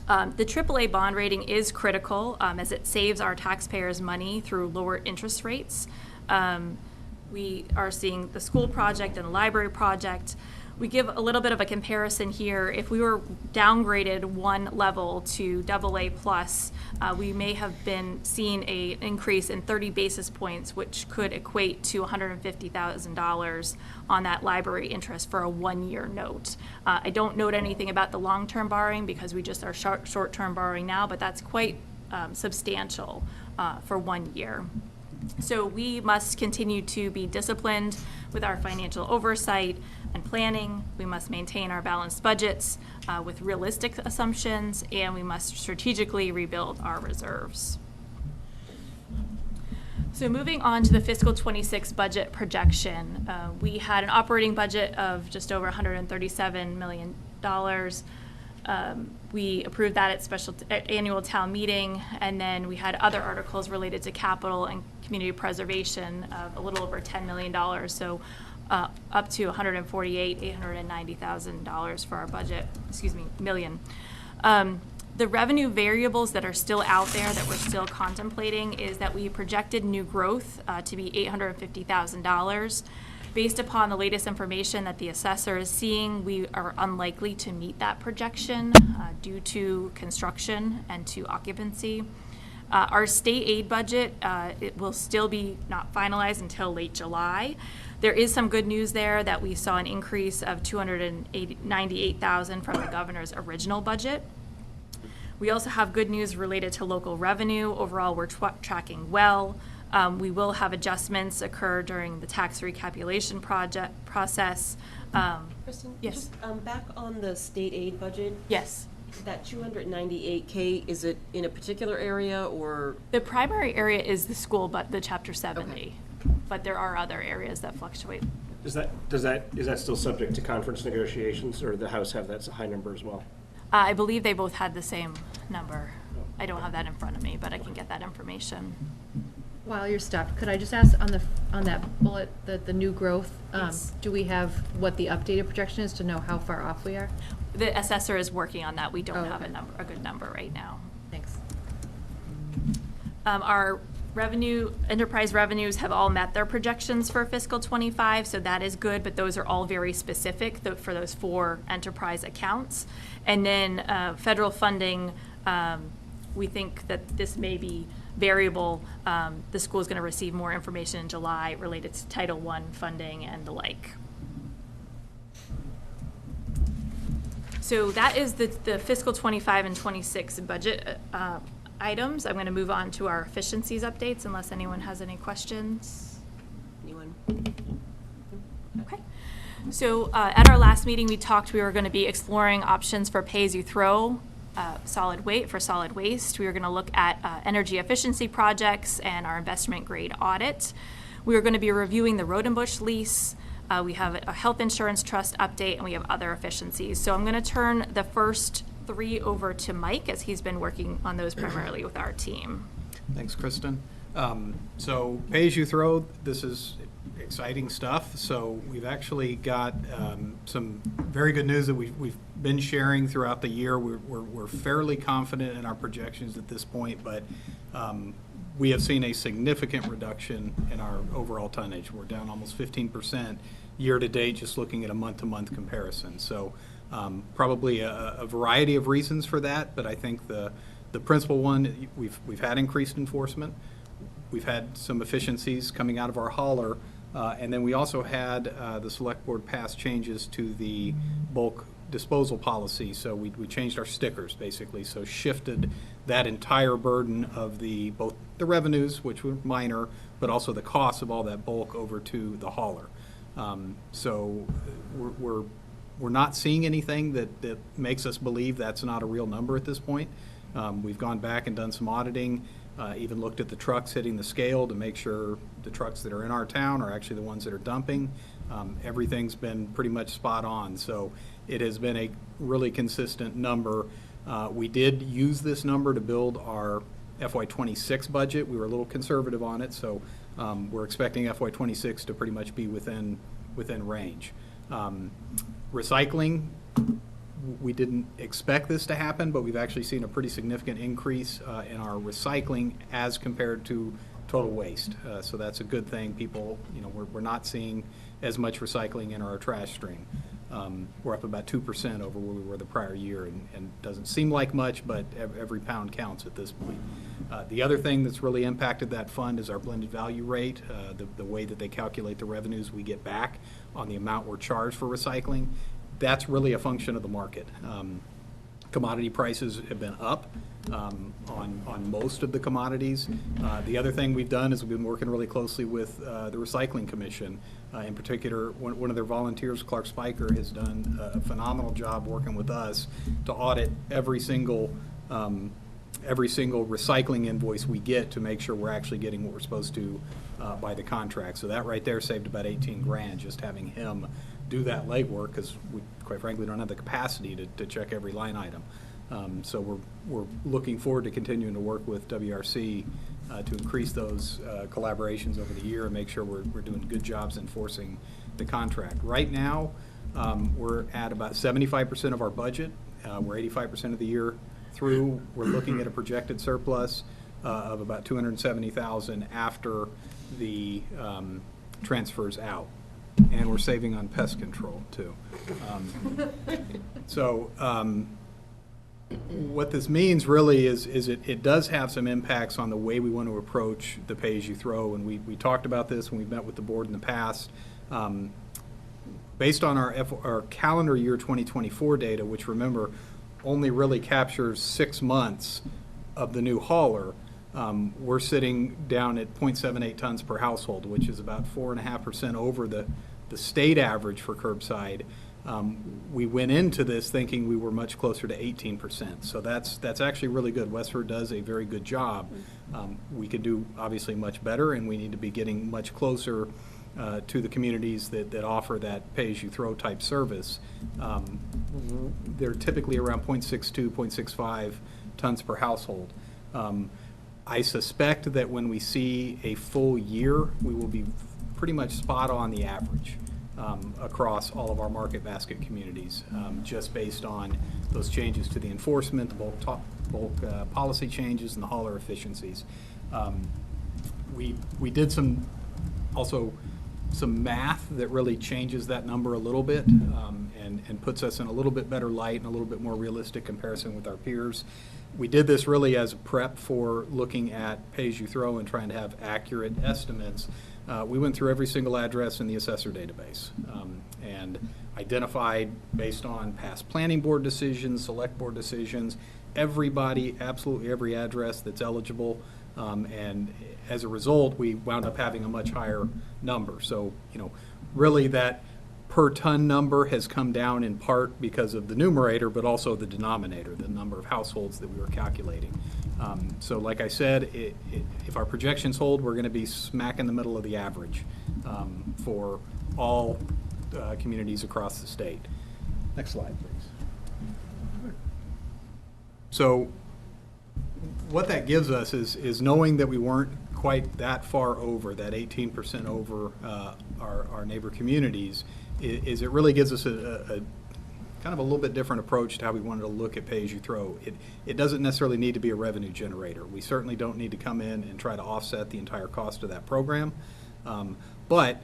The AAA bond rating is critical as it saves our taxpayers money through lower interest rates. We are seeing the school project and the library project. We give a little bit of a comparison here. If we were downgraded 1 level to AA+, we may have been seeing an increase in 30 basis points, which could equate to $150,000 on that library interest for a 1-year note. I don't note anything about the long-term borrowing because we just are short-term borrowing now, but that's quite substantial for 1 year. So we must continue to be disciplined with our financial oversight and planning. We must maintain our balanced budgets with realistic assumptions, and we must strategically rebuild our reserves. So moving on to the fiscal 26 budget projection, we had an operating budget of just over $137 million. We approved that at annual town meeting, and then we had other articles related to capital and community preservation of a little over $10 million, so up to $148,890,000 for our budget, million. The revenue variables that are still out there that we're still contemplating is that we projected new growth to be $850,000. Based upon the latest information that the assessor is seeing, we are unlikely to meet that projection due to construction and to occupancy. Our state aid budget, it will still be not finalized until late July. There is some good news there that we saw an increase of $298,000 from the governor's original budget. We also have good news related to local revenue. Overall, we're tracking well. We will have adjustments occur during the tax recalculation process. Kristen? Yes. Just, back on the state aid budget. Yes. That $298K, is it in a particular area or? The primary area is the school, but the Chapter 70. But there are other areas that fluctuate. Is that still subject to conference negotiations, or the House have that high number as well? I believe they both had the same number. I don't have that in front of me, but I can get that information. While you're stopped, could I just ask on that bullet, the new growth, Yes. do we have what the updated projection is to know how far off we are? The assessor is working on that. We don't Oh, have okay. a good number right now. Thanks. Our enterprise revenues have all met their projections for fiscal '25, so that is good, but those are all very specific for those 4 enterprise accounts. And then federal funding, we think that this may be variable. The school is going to receive more information in July related to Title I funding and the like. So that is the fiscal '25 and '26 budget items. I'm going to move on to our efficiencies updates unless anyone has any questions. Anyone? Okay. So at our last meeting, we were going to be exploring options for pay-as-you-throw solid waste. We were going to look at energy efficiency projects and our investment grade audit. We were going to be reviewing the Road and Bush lease. We have a health insurance trust update, and we have other efficiencies. So I'm going to turn the first 3 over to Mike, as he's been working on those primarily with our team. Thanks, Kristen. So pay-as-you-throw, this is exciting stuff. So we've actually got some very good news that we've been sharing throughout the year. We're fairly confident in our projections at this point, but we have seen a significant reduction in our overall tonnage. We're down almost 15% year-to-date, just looking at a month-to-month comparison. So probably a variety of reasons for that, but I think the principal one, we've had increased enforcement. We've had some efficiencies coming out of our hauler, and then we also had the select board pass changes to the bulk disposal policy. So we changed our stickers, basically, so shifted that entire burden of both the revenues, which were minor, but also the cost of all that bulk over to the hauler. So we're not seeing anything that makes us believe that's not a real number at this point. We've gone back and done some auditing, even looked at the trucks hitting the scale to make sure the trucks that are in our town are actually the ones that are dumping. Everything's been pretty much spot on. So it has been a really consistent number. We did use this number to build our FY26 budget. We were a little conservative on it, so we're expecting FY26 to pretty much be within range. Recycling, we didn't expect this to happen, but we've actually seen a pretty significant increase in our recycling as compared to total waste. So that's a good thing. People, we're not seeing as much recycling in our trash stream. We're up about 2% over where we were the prior year, and doesn't seem like much, but every pound counts at this point. The other thing that's really impacted that fund is our blended value rate, the way that they calculate the revenues we get back on the amount we're charged for recycling. That's really a function of the market. Commodity prices have been up on most of the commodities. The other thing we've done is we've been working really closely with the Recycling Commission. In particular, one of their volunteers, Clark Spiker, has done a phenomenal job working with us to audit every single recycling invoice we get to make sure we're actually getting what we're supposed to by the contract. So that right there saved about 18 grand just having him do that legwork, because we, quite frankly, don't have the capacity to check every line item. So we're looking forward to continuing to work with WRC to increase those collaborations over the year and make sure we're doing good jobs enforcing the contract. Right now, we're at about 75% of our budget. We're 85% of the year through. We're looking at a projected surplus of about $270,000 after the transfers out. And we're saving on pest control, too. What this means really is it does have some impacts on the way we want to approach the pay-as-you-throw, and we talked about this when we met with the board in the past. Based on our calendar year 2024 data, which, remember, only really captures 6 months of the new hauler, we're sitting down at 0.78 tons per household, which is about 4.5% over the state average for curbside. We went into this thinking we were much closer to 18%. So that's actually really good. Westford does a very good job. We could do obviously much better, and we need to be getting much closer to the communities that offer that pay-as-you-throw type service. They're typically around 0.62, 0.65 tons per household. I suspect that when we see a full year, we will be pretty much spot on the average across all of our market basket communities, just based on those changes to the enforcement, the bulk policy changes, and the hauler efficiencies. We did some math that really changes that number a little bit, and puts us in a little bit better light and a little bit more realistic comparison with our peers. We did this really as a prep for looking at pay-as-you-throw and trying to have accurate estimates. We went through every single address in the assessor database and identified, based on past planning board decisions, select board decisions, everybody, absolutely every address that's eligible. And as a result, we wound up having a much higher number. So, really that per ton number has come down in part because of the numerator, but also the denominator, the number of households that we were calculating. So like I said, if our projections hold, we're going to be smack in the middle of the average for all communities across the state. Next slide, please. So what that gives us is knowing that we weren't quite that far over, that 18% over our neighbor communities, is it really gives us a kind of a little bit different approach to how we wanted to look at pay-as-you-throw. It doesn't necessarily need to be a revenue generator. We certainly don't need to come in and try to offset the entire cost of that program. But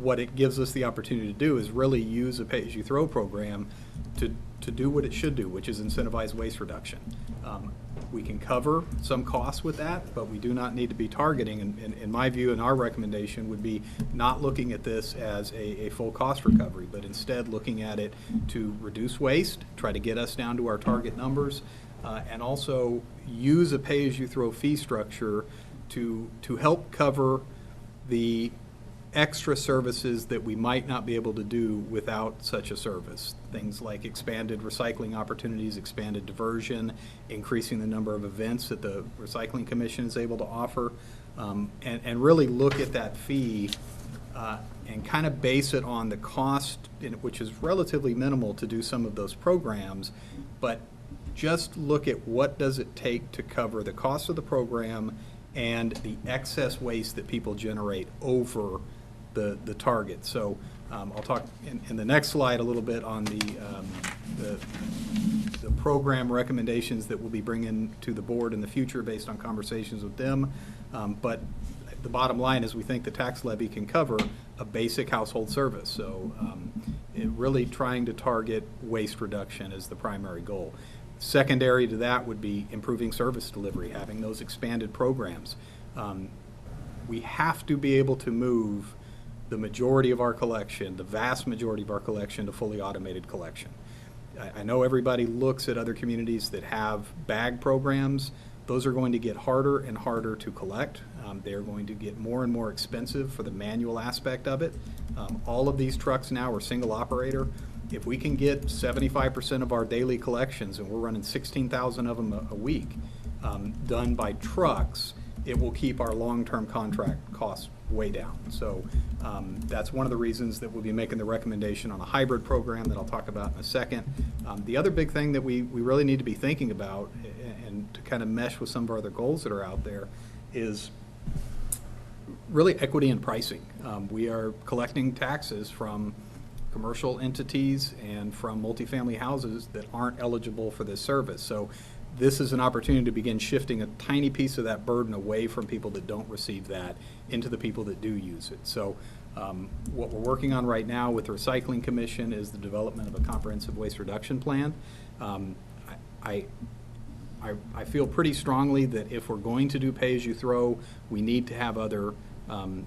what it gives us the opportunity to do is really use a pay-as-you-throw program to do what it should do, which is incentivize waste reduction. We can cover some costs with that, but we do not need to be targeting, and in my view and our recommendation would be not looking at this as a full cost recovery, but instead looking at it to reduce waste, try to get us down to our target numbers, and also use a pay-as-you-throw fee structure to help cover the extra services that we might not be able to do without such a service. Things like expanded recycling opportunities, expanded diversion, increasing the number of events that the Recycling Commission is able to offer, and really look at that fee and kind of base it on the cost, which is relatively minimal to do some of those programs, but just look at what does it take to cover the cost of the program and the excess waste that people generate over the target. So I'll talk in the next slide a little bit on the program recommendations that we'll be bringing to the board in the future based on conversations with them. But the bottom line is we think the tax levy can cover a basic household service. So it really trying to target waste reduction as the primary goal. Secondary to that would be improving service delivery, having those expanded programs. We have to be able to move the majority of our collection, the vast majority of our collection, to fully automated collection. I know everybody looks at other communities that have bag programs. Those are going to get harder and harder to collect. They're going to get more and more expensive for the manual aspect of it. All of these trucks now are single operator. If we can get 75% of our daily collections, and we're running 16,000 of them a week, done by trucks, it will keep our long-term contract costs way down. So that's one of the reasons that we'll be making the recommendation on a hybrid program that I'll talk about in a second. The other big thing that we really need to be thinking about, and to kind of mesh with some of our other goals that are out there, is really equity in pricing. We are collecting taxes from commercial entities and from multifamily houses that aren't eligible for this service. So this is an opportunity to begin shifting a tiny piece of that burden away from people that don't receive that into the people that do use it. So what we're working on right now with the Recycling Commission is the development of a comprehensive waste reduction plan. I feel pretty strongly that if we're going to do pay-as-you-throw, we need to have other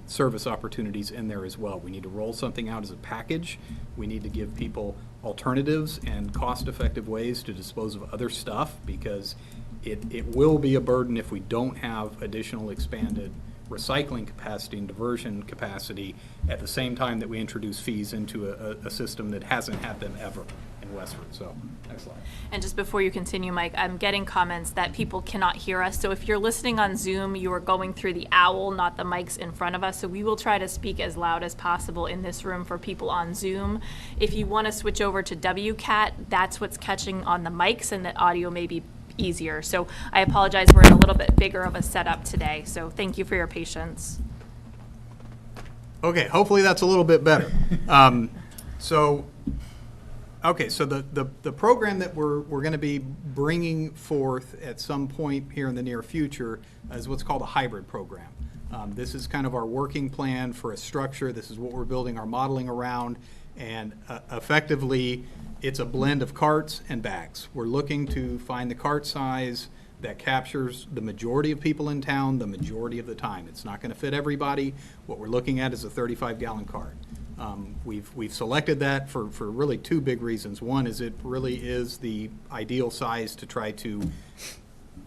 service opportunities in there as well. We need to roll something out as a package. We need to give people alternatives and cost-effective ways to dispose of other stuff, because it will be a burden if we don't have additional expanded recycling capacity and diversion capacity at the same time that we introduce fees into a system that hasn't had them ever in Westford. So, next slide. And just before you continue, Mike, I'm getting comments that people cannot hear us. So if you're listening on Zoom, you are going through the owl, not the mics in front of us. So we will try to speak as loud as possible in this room for people on Zoom. If you want to switch over to WCAT, that's what's catching on the mics, and the audio may be easier. So I apologize, we're in a little bit bigger of a setup today, so thank you for your patience. Okay, hopefully that's a little bit better. So the program that we're going to be bringing forth at some point here in the near future is what's called a hybrid program. This is kind of our working plan for a structure. This is what we're building our modeling around, and effectively, it's a blend of carts and bags. We're looking to find the cart size that captures the majority of people in town the majority of the time. It's not going to fit everybody. What we're looking at is a 35-gallon cart. We've selected that for really two big reasons. One is it really is the ideal size to try to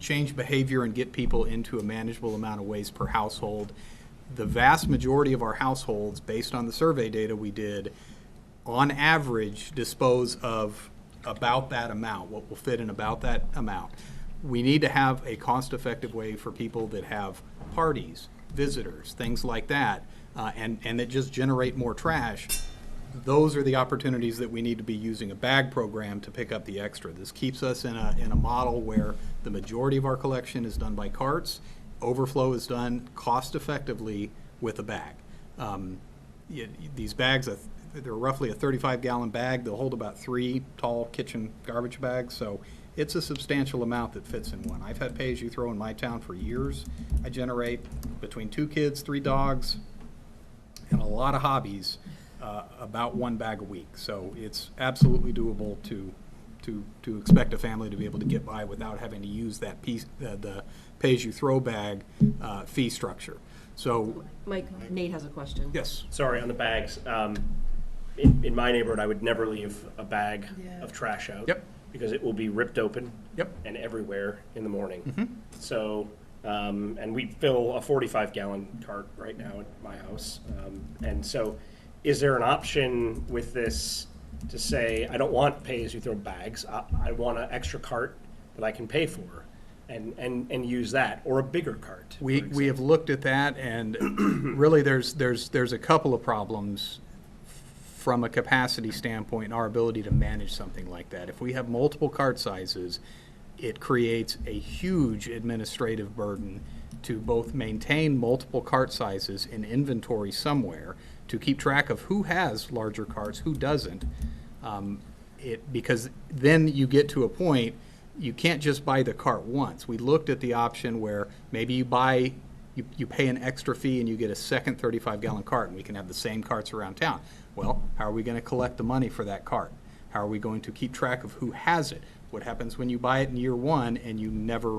change behavior and get people into a manageable amount of waste per household. The vast majority of our households, based on the survey data we did, on average dispose of about that amount, what will fit in about that amount. We need to have a cost-effective way for people that have parties, visitors, things like that, and that just generate more trash. Those are the opportunities that we need to be using a bag program to pick up the extra. This keeps us in a model where the majority of our collection is done by carts. Overflow is done cost-effectively with a bag. These bags, they're roughly a 35-gallon bag. They'll hold about 3 tall kitchen garbage bags, so it's a substantial amount that fits in one. I've had pay-as-you-throw in my town for years. I generate between 2 kids, 3 dogs, and a lot of hobbies, about 1 bag a week. So it's absolutely doable to expect a family to be able to get by without having to use that piece, the pay-as-you-throw bag fee structure. So, Mike, Nate has a question. yes. Sorry, on the bags. In my neighborhood, I would never leave a bag of trash out. Yep. Because it will be ripped open. Yep. And everywhere in the morning. So, and we fill a 45-gallon cart right now at my house. And so, is there an option with this to say, I don't want pay-as-you-throw bags. I want an extra cart that I can pay for and use that, or a bigger cart? We have looked at that, and really there's a couple of problems from a capacity standpoint and our ability to manage something like that. If we have multiple cart sizes, it creates a huge administrative burden to both maintain multiple cart sizes in inventory somewhere, to keep track of who has larger carts, who doesn't, because then you get to a point, you can't just buy the cart once. We looked at the option where maybe you pay an extra fee and you get a second 35-gallon cart, and we can have the same carts around town. Well, how are we going to collect the money for that cart? How are we going to keep track of who has it? What happens when you buy it in year 1 and you never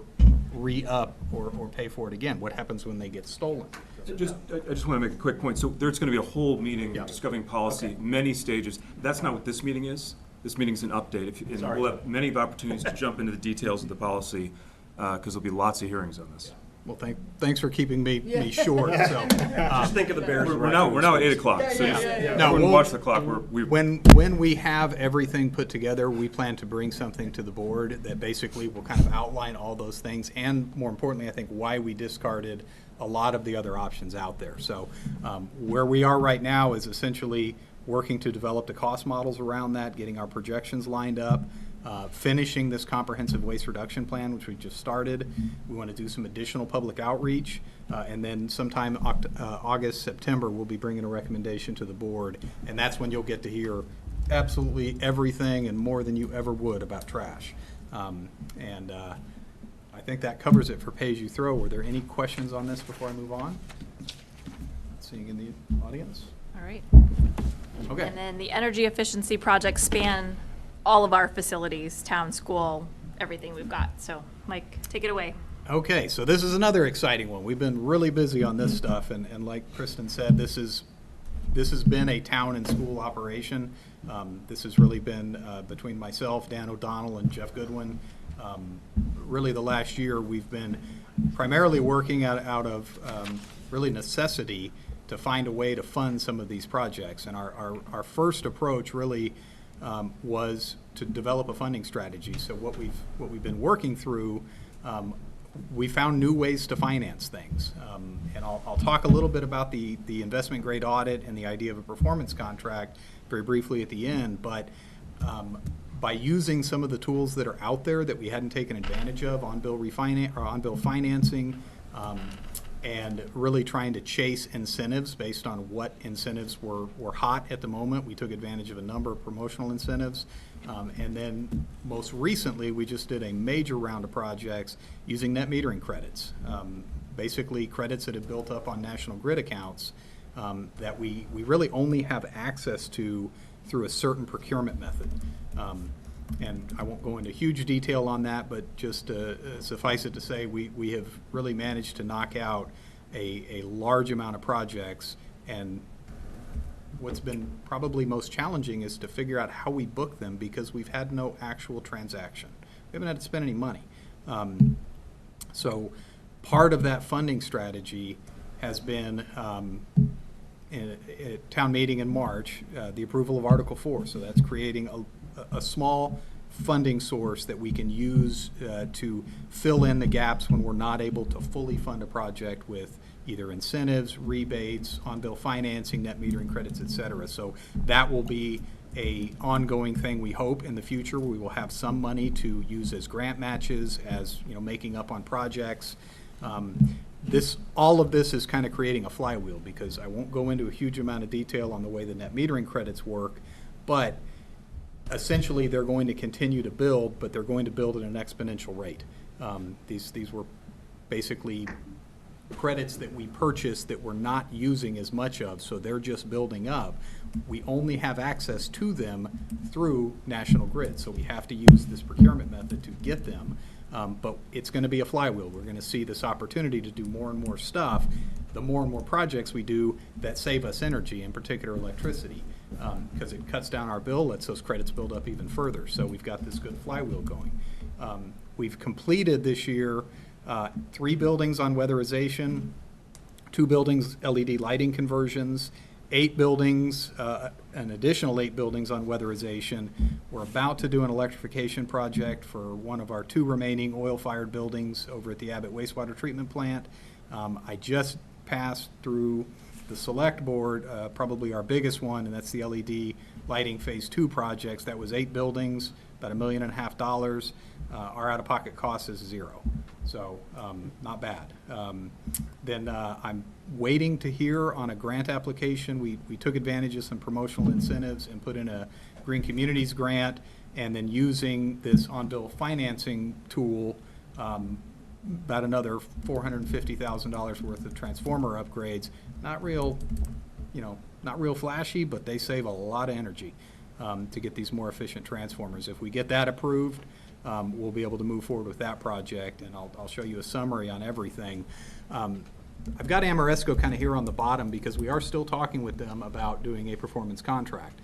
re-up or pay for it again? What happens when they get stolen? I just want to make a quick point. So there's going to be a whole meeting discussing policy, many stages. That's not what this meeting is. This meeting's an update. And we'll have many opportunities to jump into the details of the policy because there'll be lots of hearings on this. Well, thanks for keeping me short. So, Just think of the Bears. We're now at 8 o'clock, so No, wouldn't watch the clock. when we have everything put together, we plan to bring something to the board that basically will kind of outline all those things, and more importantly, I think why we discarded a lot of the other options out there. So where we are right now is essentially working to develop the cost models around that, getting our projections lined up, finishing this comprehensive waste reduction plan, which we just started. We want to do some additional public outreach, and then sometime August, September, we'll be bringing a recommendation to the board, and that's when you'll get to hear absolutely everything and more than you ever would about trash. I think that covers it for pay-as-you-throw. Were there any questions on this before I move on? Seeing in the audience? All right. Okay. And then the energy efficiency projects span all of our facilities, town, school, everything we've got. So, Mike, take it away. Okay, so this is another exciting one. We've been really busy on this stuff, and like Kristen said, this has been a town and school operation. This has really been between myself, Dan O'Donnell, and Jeff Goodwin. Really the last year we've been primarily working out of really necessity to find a way to fund some of these projects. And our first approach really was to develop a funding strategy. So what we've been working through, we found new ways to finance things. And I'll talk a little bit about the investment grade audit and the idea of a performance contract very briefly at the end, but by using some of the tools that are out there that we hadn't taken advantage of, on-bill refinance, or on-bill financing, and really trying to chase incentives based on what incentives were hot at the moment. We took advantage of a number of promotional incentives. And then most recently, we just did a major round of projects using net metering credits. Basically credits that have built up on National Grid accounts that we really only have access to through a certain procurement method. And I won't go into huge detail on that, but just suffice it to say, we have really managed to knock out a large amount of projects. And what's been probably most challenging is to figure out how we book them, because we've had no actual transaction. We haven't had to spend any money. So part of that funding strategy has been at town meeting in March, the approval of Article 4. So that's creating a small funding source that we can use to fill in the gaps when we're not able to fully fund a project with either incentives, rebates, on-bill financing, net metering credits, et cetera. So that will be a ongoing thing, we hope, in the future. We will have some money to use as grant matches, as making up on projects. All of this is kind of creating a flywheel, because I won't go into a huge amount of detail on the way the net metering credits work, but essentially they're going to continue to build, but they're going to build at an exponential rate. These were basically credits that we purchased that we're not using as much of, so they're just building up. We only have access to them through National Grid, so we have to use this procurement method to get them. But it's going to be a flywheel. We're going to see this opportunity to do more and more stuff. The more and more projects we do that save us energy, in particular electricity, because it cuts down our bill, lets those credits build up even further. So we've got this good flywheel going. We've completed this year 3 buildings on weatherization, 2 buildings LED lighting conversions, 8 buildings, an additional 8 buildings on weatherization. We're about to do an electrification project for one of our 2 remaining oil-fired buildings over at the Abbott wastewater treatment plant. I just passed through the select board, probably our biggest one, and that's the LED lighting phase 2 projects. That was 8 buildings, about $1.5 million. Our out-of-pocket cost is 0. So not bad. Then I'm waiting to hear on a grant application. We took advantage of some promotional incentives and put in a Green Communities grant, and then using this on-bill financing tool, about another $450,000 worth of transformer upgrades. Not real flashy, but they save a lot of energy to get these more efficient transformers. If we get that approved, we'll be able to move forward with that project, and I'll show you a summary on everything. I've got Amoresco kind of here on the bottom because we are still talking with them about doing a performance contract.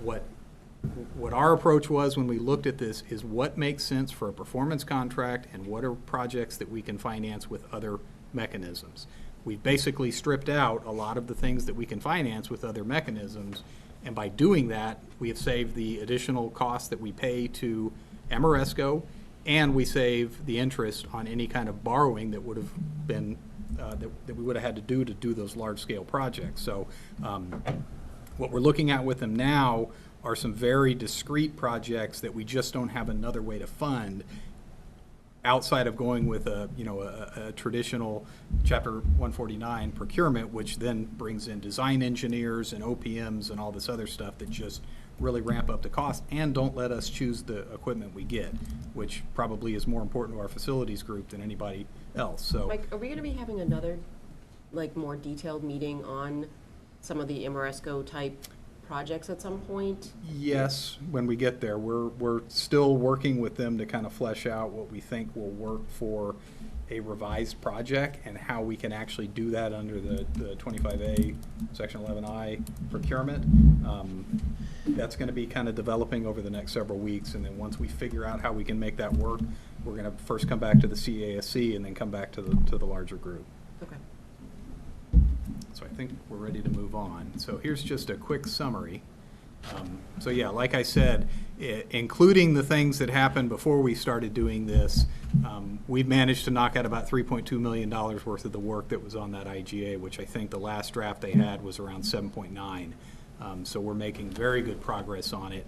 What our approach was when we looked at this is what makes sense for a performance contract and what are projects that we can finance with other mechanisms. We've basically stripped out a lot of the things that we can finance with other mechanisms, and by doing that, we have saved the additional costs that we pay to Amoresco, and we save the interest on any kind of borrowing that would have been, that we would have had to do those large-scale projects. So what we're looking at with them now are some very discrete projects that we just don't have another way to fund outside of going with a traditional Chapter 149 procurement, which then brings in design engineers and OPMs and all this other stuff that just really ramp up the cost and don't let us choose the equipment we get, which probably is more important to our facilities group than anybody else. So, Mike, are we going to be having another, more detailed meeting on some of the Amoresco type projects at some point? yes, when we get there, we're still working with them to kind of flesh out what we think will work for a revised project and how we can actually do that under the 25A, Section 11I procurement. That's going to be kind of developing over the next several weeks, and then once we figure out how we can make that work, we're going to first come back to the CASC and then come back to the larger group. Okay. So I think we're ready to move on. So here's just a quick summary. So yeah, like I said, including the things that happened before we started doing this, we've managed to knock out about $3.2 million worth of the work that was on that IGA, which I think the last draft they had was around 7.9. So we're making very good progress on it.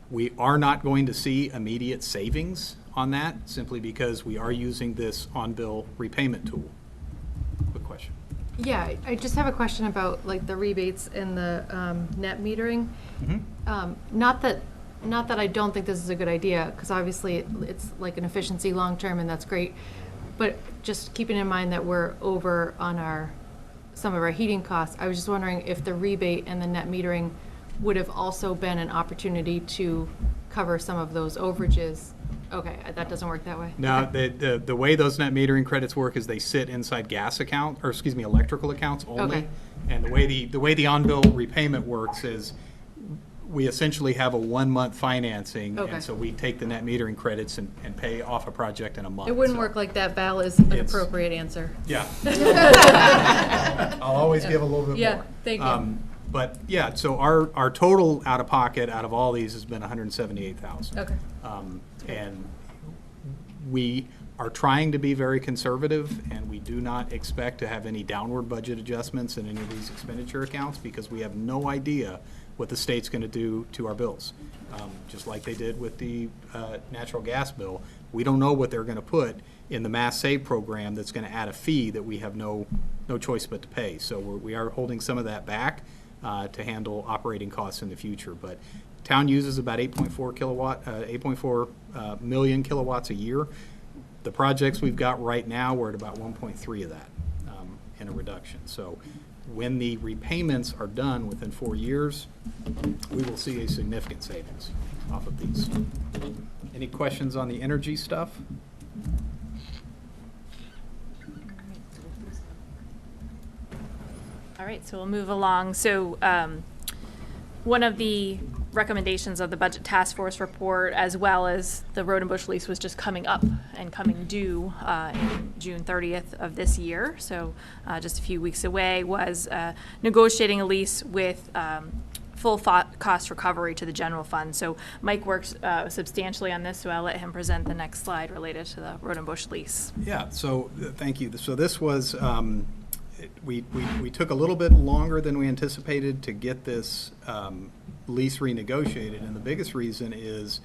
We are not going to see immediate savings on that, simply because we are using this on-bill repayment tool. Good question. Yeah, I just have a question about like the rebates and the net metering. Not that I don't think this is a good idea, because obviously it's like an efficiency long-term and that's great. But just keeping in mind that we're over on some of our heating costs, I was just wondering if the rebate and the net metering would have also been an opportunity to cover some of those overages. Okay, that doesn't work that way. Now, Okay. the way those net metering credits work is they sit inside gas account, or excuse me, electrical accounts only. Okay. And the way the on-bill repayment works is we essentially have a 1-month financing. Okay. And so we take the net metering credits and pay off a project in a month. It wouldn't So- work like that. Val is an It's- appropriate answer. Yeah. I'll always give a little bit more. Yeah, thank you. But yeah, so our total out of pocket out of all these has been 178,000. Okay. And we are trying to be very conservative, and we do not expect to have any downward budget adjustments in any of these expenditure accounts, because we have no idea what the state's going to do to our bills. Just like they did with the natural gas bill, we don't know what they're going to put in the Mass Save program that's going to add a fee that we have no choice but to pay. So we are holding some of that back to handle operating costs in the future. But town uses about 8.4 million kilowatts a year. The projects we've got right now, we're at about 1.3 of that in a reduction. So when the repayments are done within 4 years, we will see a significant savings off of these. Any questions on the energy stuff? All right, so we'll move along. So one of the recommendations of the Budget Task Force report, as well as the Road and Bush lease, was just coming up and coming due in June 30th of this year. So just a few weeks away, was negotiating a lease with full cost recovery to the general fund. So Mike works substantially on this, so I'll let him present the next slide related to the Road and Bush lease. Yeah, so thank you. So this was, we took a little bit longer than we anticipated to get this lease renegotiated, and the biggest reason is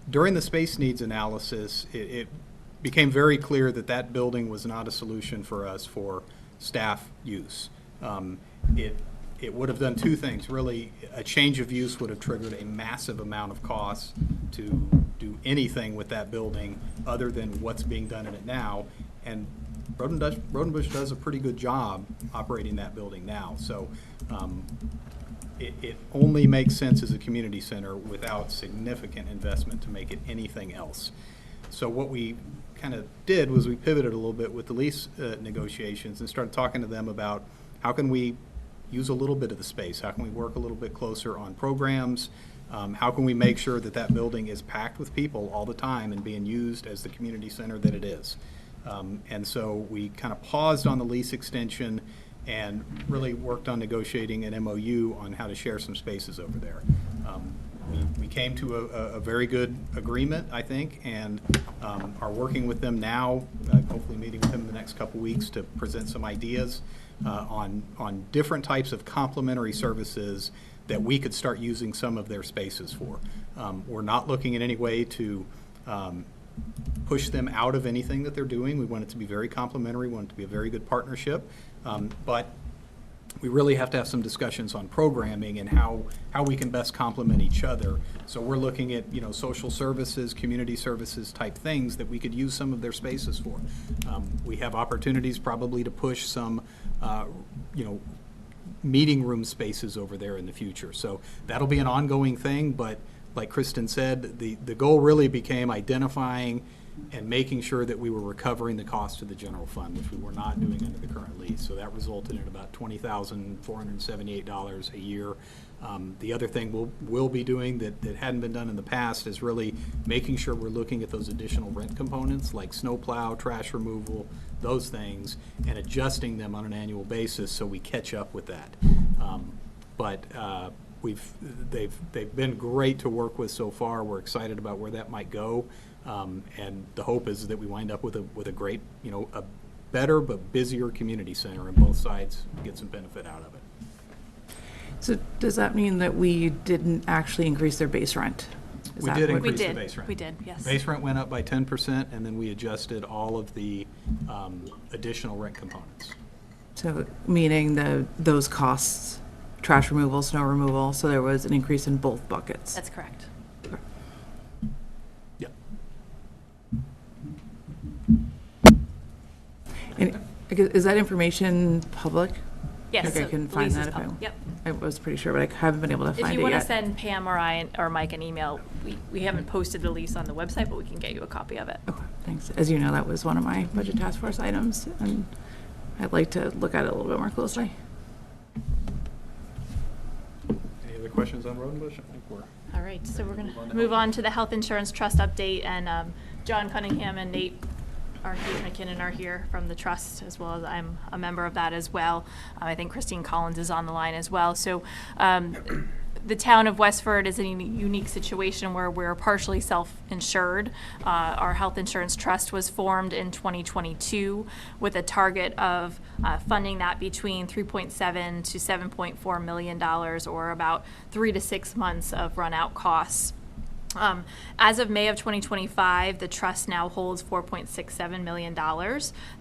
during the space needs analysis, it became very clear that that building was not a solution for us for staff use. It would have done two things. Really, a change of use would have triggered a massive amount of costs to do anything with that building other than what's being done in it now. And Road and Bush does a pretty good job operating that building now. So it only makes sense as a community center without significant investment to make it anything else. So what we kind of did was we pivoted a little bit with the lease negotiations and started talking to them about how can we use a little bit of the space, how can we work a little bit closer on programs, how can we make sure that that building is packed with people all the time and being used as the community center that it is. And so we kind of paused on the lease extension and really worked on negotiating an MOU on how to share some spaces over there. We came to a very good agreement, I think, and are working with them now, hopefully meeting with them in the next couple weeks to present some ideas on different types of complementary services that we could start using some of their spaces for. We're not looking in any way to push them out of anything that they're doing. We want it to be very complementary, we want it to be a very good partnership, but we really have to have some discussions on programming and how we can best complement each other. So we're looking at, social services, community services type things that we could use some of their spaces for. We have opportunities probably to push some, meeting room spaces over there in the future. So that'll be an ongoing thing, but like Kristen said, the goal really became identifying and making sure that we were recovering the cost to the general fund, which we were not doing under the current lease. So that resulted in about $20,478 a year. The other thing we'll be doing that hadn't been done in the past is really making sure we're looking at those additional rent components like snowplow, trash removal, those things, and adjusting them on an annual basis so we catch up with that. They've been great to work with so far. We're excited about where that might go, and the hope is that we wind up with a great, a better but busier community center, and both sides get some benefit out of it. So does that mean that we didn't actually increase their base rent? Is We that did what- increase the base rent. We did, yes. Base rent went up by 10%, and then we adjusted all of the additional rent components. So meaning those costs, trash removal, snow removal, so there was an increase in both buckets? That's correct. Yeah. And is that information public? Yes, Like I so can the find lease that is if I, public. Yep. I was pretty sure, but I haven't been able to If find you it want to yet. send Pam or Mike an email, we haven't posted the lease on the website, but we can get you a copy of it. Okay, thanks. As you know, that was one of my budget task force items, and I'd like to look at it a little bit more closely. Any other questions on Road and Bush? I think we're. All right, so we're going to move on to the health insurance trust update, and John Cunningham and Nate McKinnon are here from the trust, as well as I'm a member of that as well. I think Christine Collins is on the line as well. So the town of Westford is in a unique situation where we're partially self-insured. Our health insurance trust was formed in 2022 with a target of funding that between $3.7 to $7.4 million, or about 3 to 6 months of run-out costs. As of May of 2025, the trust now holds $4.67 million.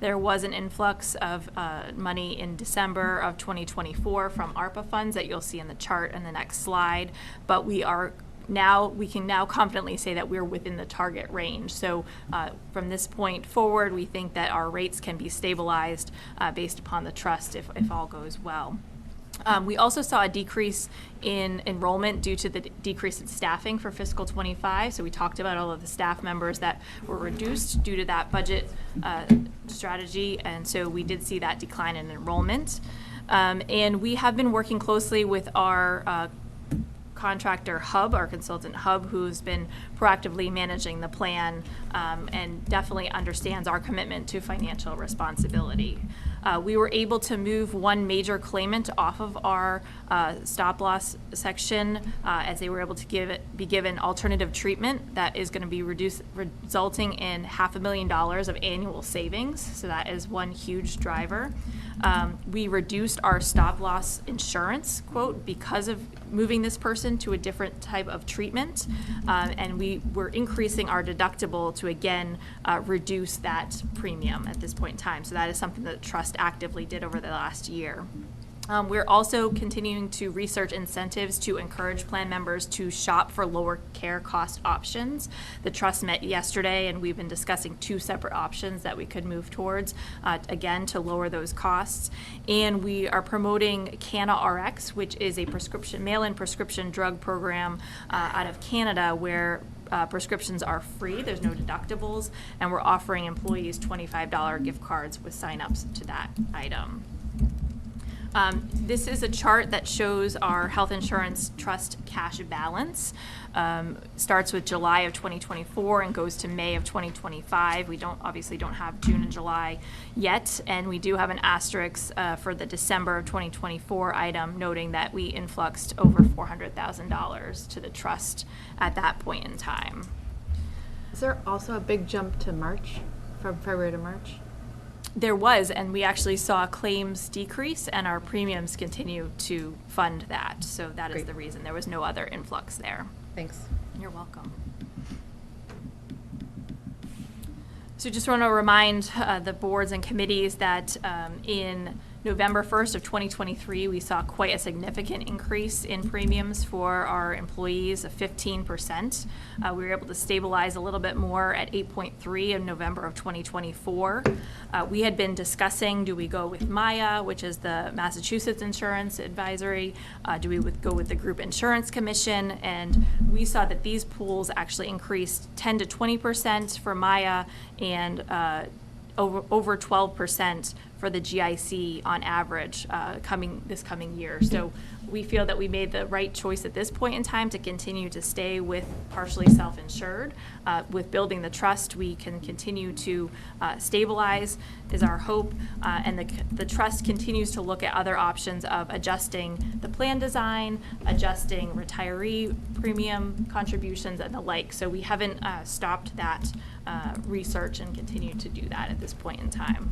There was an influx of money in December of 2024 from ARPA funds that you'll see in the chart in the next slide, but we can now confidently say that we're within the target range. So from this point forward, we think that our rates can be stabilized based upon the trust if all goes well. We also saw a decrease in enrollment due to the decrease in staffing for fiscal 25. So we talked about all of the staff members that were reduced due to that budget strategy. And so we did see that decline in enrollment. And we have been working closely with our contractor Hub, our consultant Hub, who's been proactively managing the plan and definitely understands our commitment to financial responsibility. We were able to move one major claimant off of our stop-loss section as they were able to be given alternative treatment that is going to be resulting in $500,000 of annual savings. So that is one huge driver. We reduced our stop-loss insurance quote because of moving this person to a different type of treatment, and we were increasing our deductible to again reduce that premium at this point in time. So that is something that the trust actively did over the last year. We're also continuing to research incentives to encourage plan members to shop for lower care cost options. The trust met yesterday, and we've been discussing 2 separate options that we could move towards, again, to lower those costs. And we are promoting Canna RX, which is a mail-in prescription drug program out of Canada where prescriptions are free, there's no deductibles, and we're offering employees $25 gift cards with sign-ups to that item. This is a chart that shows our health insurance trust cash balance. Starts with July of 2024 and goes to May of 2025. We obviously don't have June and July yet, and we do have an asterisk for the December of 2024 item, noting that we influxed over $400,000 to the trust at that point in time. Is there also a big jump to March, from February to March? There was, and we actually saw claims decrease, and our premiums continue to fund that. So that is Great. the reason. There was no other influx there. Thanks. You're welcome. So just want to remind the boards and committees that in November 1st of 2023, we saw quite a significant increase in premiums for our employees of 15%. We were able to stabilize a little bit more at 8.3 in November of 2024. We had been discussing, do we go with MIA, which is the Massachusetts Insurance Advisory? Do we go with the Group Insurance Commission? And we saw that these pools actually increased 10 to 20% for MIA and over 12% for the GIC on average this coming year. So we feel that we made the right choice at this point in time to continue to stay with partially self-insured. With building the trust, we can continue to stabilize is our hope, and the trust continues to look at other options of adjusting the plan design, adjusting retiree premium contributions and the like. So we haven't stopped that research and continue to do that at this point in time.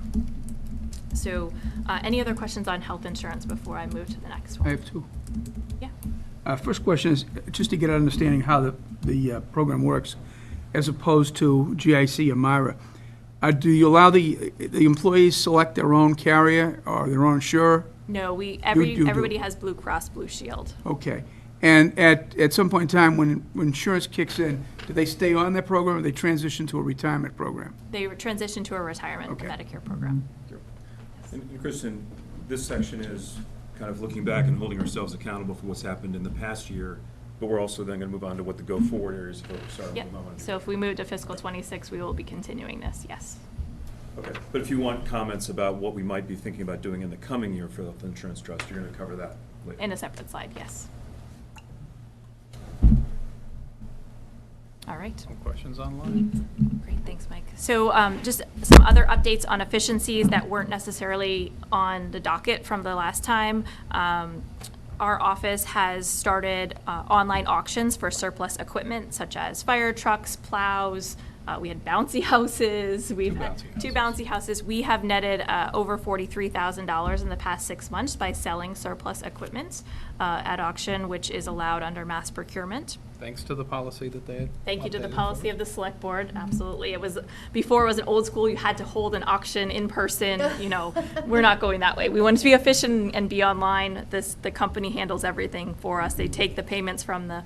So any other questions on health insurance before I move to the next I one? have two. Yeah. First question is, just to get an understanding how the program works, as opposed to GIC or Myra. Do you allow the employees select their own carrier or their own insurer? No, you everybody do. has Blue Cross Blue Shield. Okay. And at some point in time, when insurance kicks in, do they stay on that program or they transition to a retirement program? They transition to a retirement Okay. Medicare program. And Kristen, this section is kind of looking back and holding ourselves accountable for what's happened in the past year, but we're also then going to move on to what the go-forward areas of focus are. Yep. So if we move to fiscal '26, we will be continuing this, yes. Okay, but if you want comments about what we might be thinking about doing in the coming year for the health insurance trust, you're going to cover that later. In a separate slide, yes. All right. Some questions online? Great, thanks, Mike. So just some other updates on efficiencies that weren't necessarily on the docket from the last time. Our office has started online auctions for surplus equipment such as fire trucks, plows. We had bouncy houses. We've had two bouncy houses. We have netted over $43,000 in the past 6 months by selling surplus equipment at auction, which is allowed under mass procurement. Thanks to the policy that they had. Thank you to the updated policy for. of the select board, absolutely. It was, before it was an old school, you had to hold an auction in person, we're not going that way. We want to be efficient and be online. The company handles everything for us. They take the payments from the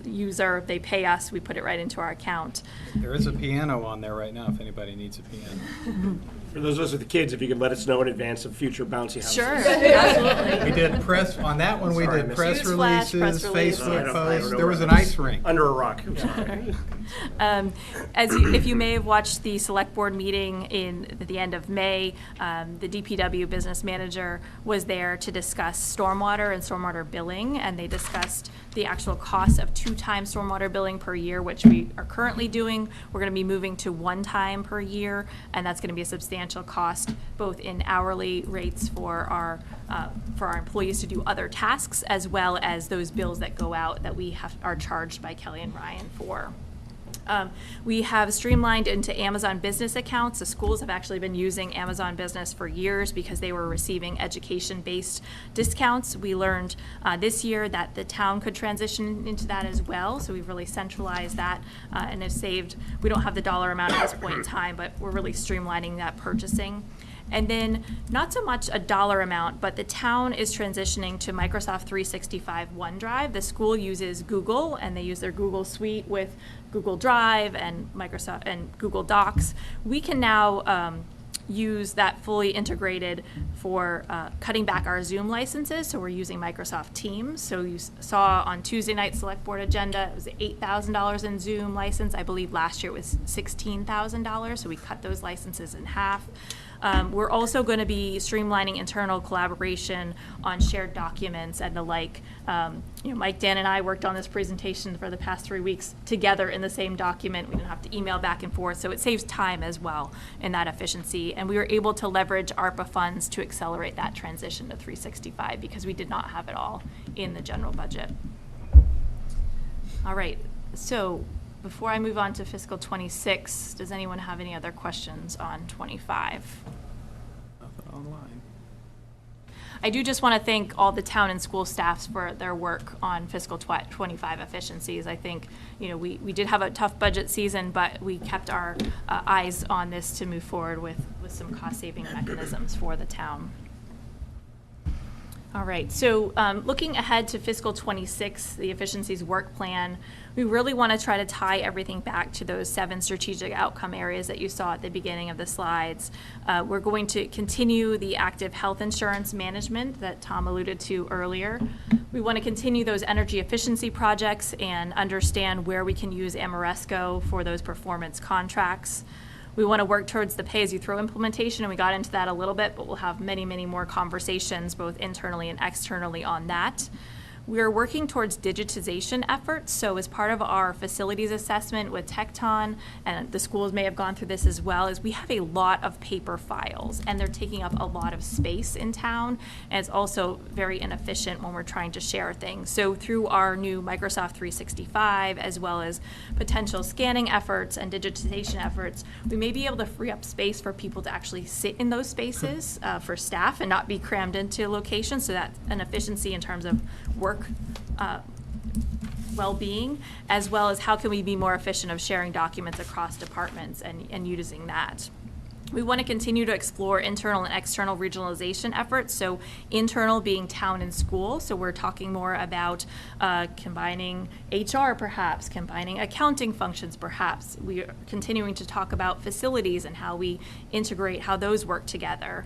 user, they pay us, we put it right into our account. There is a piano on there right now if anybody needs a piano. For those of us with the kids, if you could let us know in advance of future bouncy houses. Sure, absolutely. We did press, on that one, we Sorry, I did missed press it. Newsflash, press releases, release. I Facebook don't posts, know there where was it an is. ice rink. Under a rock, I'm sorry. If you may have watched the select board meeting at the end of May, the DPW business manager was there to discuss stormwater and stormwater billing, and they discussed the actual cost of 2-time stormwater billing per year, which we are currently doing. We're going to be moving to 1 time per year, and that's going to be a substantial cost, both in hourly rates for our employees to do other tasks, as well as those bills that go out that we are charged by Kelly and Ryan for. We have streamlined into Amazon Business accounts. The schools have actually been using Amazon Business for years because they were receiving education-based discounts. We learned this year that the town could transition into that as well, so we've really centralized that and have saved, we don't have the dollar amount at this point in time, but we're really streamlining that purchasing. And then, not so much a dollar amount, but the town is transitioning to Microsoft 365 OneDrive. The school uses Google, and they use their Google Suite with Google Drive and Microsoft and Google Docs. We can now use that fully integrated for cutting back our Zoom licenses. So we're using Microsoft Teams. So you saw on Tuesday night select board agenda, it was $8,000 in Zoom license. I believe last year it was $16,000. So we cut those licenses in half. We're also going to be streamlining internal collaboration on shared documents and the like. Mike, Dan, and I worked on this presentation for the past 3 weeks together in the same document. We didn't have to email back and forth, so it saves time as well in that efficiency. And we were able to leverage ARPA funds to accelerate that transition to 365 because we did not have it all in the general budget. All right, so before I move on to fiscal 26, does anyone have any other questions on 25? Nothing online. I do just want to thank all the town and school staffs for their work on fiscal 25 efficiencies. I think, we did have a tough budget season, but we kept our eyes on this to move forward with some cost-saving mechanisms for the town. All right, so looking ahead to fiscal 26, the efficiencies work plan, we really want to try to tie everything back to those 7 strategic outcome areas that you saw at the beginning of the slides. We're going to continue the active health insurance management that Tom alluded to earlier. We want to continue those energy efficiency projects and understand where we can use Amoresco for those performance contracts. We want to work towards the pay-as-you-throw implementation, and we got into that a little bit, but we'll have many, many more conversations, both internally and externally, on that. We are working towards digitization efforts, so as part of our facilities assessment with Tecton, and the schools may have gone through this as well, is we have a lot of paper files, and they're taking up a lot of space in town, and it's also very inefficient when we're trying to share things. So through our new Microsoft 365, as well as potential scanning efforts and digitization efforts, we may be able to free up space for people to actually sit in those spaces for staff and not be crammed into locations, so that's an efficiency in terms of work well-being, as well as how can we be more efficient of sharing documents across departments and using that. We want to continue to explore internal and external regionalization efforts, so internal being town and school, so we're talking more about combining HR perhaps, combining accounting functions perhaps. We are continuing to talk about facilities and how we integrate, how those work together.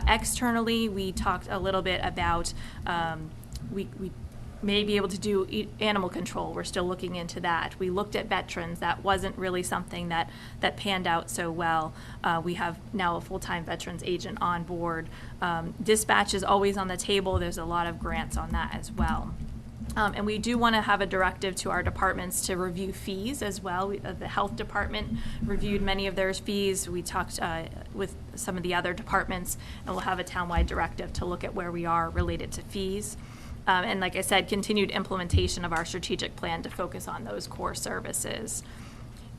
Externally, we talked a little bit about we may be able to do animal control. We're still looking into that. We looked at veterans. That wasn't really something that panned out so well. We have now a full-time veterans agent on board. Dispatch is always on the table. There's a lot of grants on that as well. And we do want to have a directive to our departments to review fees as well. The health department reviewed many of their fees. We talked with some of the other departments, and we'll have a townwide directive to look at where we are related to fees. And like I said, continued implementation of our strategic plan to focus on those core services.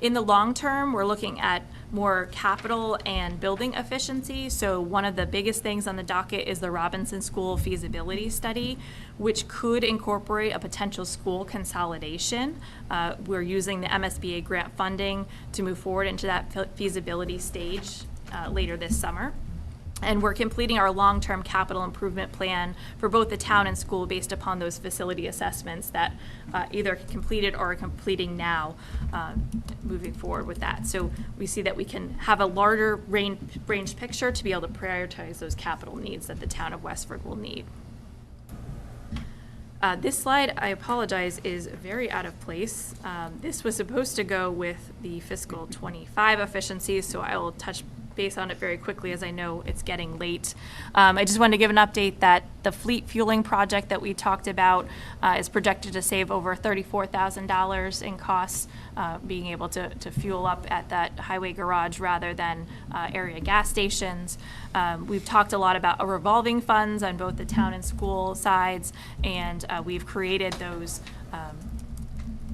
In the long term, we're looking at more capital and building efficiency. So one of the biggest things on the docket is the Robinson School feasibility study, which could incorporate a potential school consolidation. We're using the MSBA grant funding to move forward into that feasibility stage later this summer. And we're completing our long-term capital improvement plan for both the town and school based upon those facility assessments that either completed or are completing now, moving forward with that. So we see that we can have a larger range picture to be able to prioritize those capital needs that the town of Westford will need. This slide, I apologize, is very out of place. This was supposed to go with the fiscal 25 efficiencies, so I will touch base on it very quickly as I know it's getting late. I just wanted to give an update that the fleet fueling project that we talked about is projected to save over $34,000 in costs, being able to fuel up at that highway garage rather than area gas stations. We've talked a lot about revolving funds on both the town and school sides, and we've created those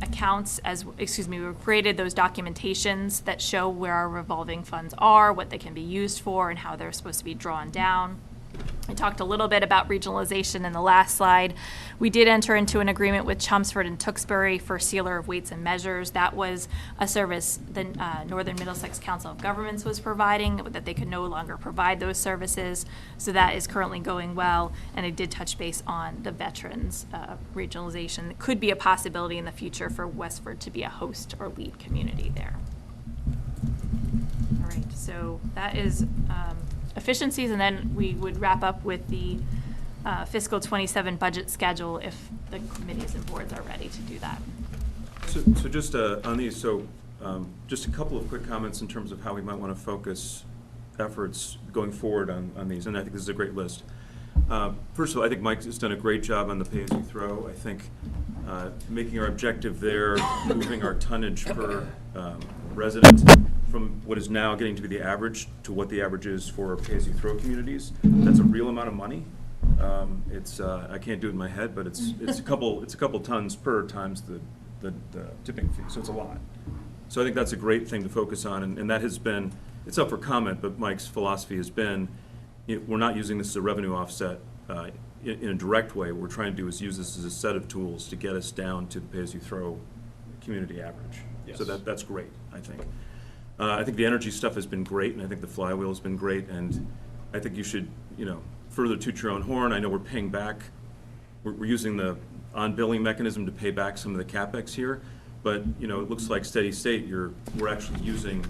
accounts we've created those documentations that show where our revolving funds are, what they can be used for, and how they're supposed to be drawn down. I talked a little bit about regionalization in the last slide. We did enter into an agreement with Chelmsford and Tewksbury for sealer of weights and measures. That was a service the Northern Middlesex Council of Governments was providing, that they could no longer provide those services. So that is currently going well. And I did touch base on the veterans regionalization. It could be a possibility in the future for Westford to be a host or lead community there. All right, so that is efficiencies, and then we would wrap up with the fiscal 27 budget schedule if the committees and boards are ready to do that. So just on these, just a couple of quick comments in terms of how we might want to focus efforts going forward on these, and I think this is a great list. First of all, I think Mike has done a great job on the pay-as-you-throw. I think making our objective there, moving our tonnage per resident from what is now getting to be the average to what the average is for pay-as-you-throw communities. That's a real amount of money. It's I can't do it in my head, but it's a couple tons per times the tipping fee, so it's a lot. So I think that's a great thing to focus on, and that has been, it's up for comment, but Mike's philosophy has been, we're not using this as a revenue offset in a direct way. What we're trying to do is use this as a set of tools to get us down to the pay-as-you-throw community average. Yes. So that's great, I think. I think the energy stuff has been great, and I think the flywheel has been great, and I think you should, further toot your own horn. I know we're paying back, we're using the on-billing mechanism to pay back some of the CapEx here, but, it looks like steady state, we're actually using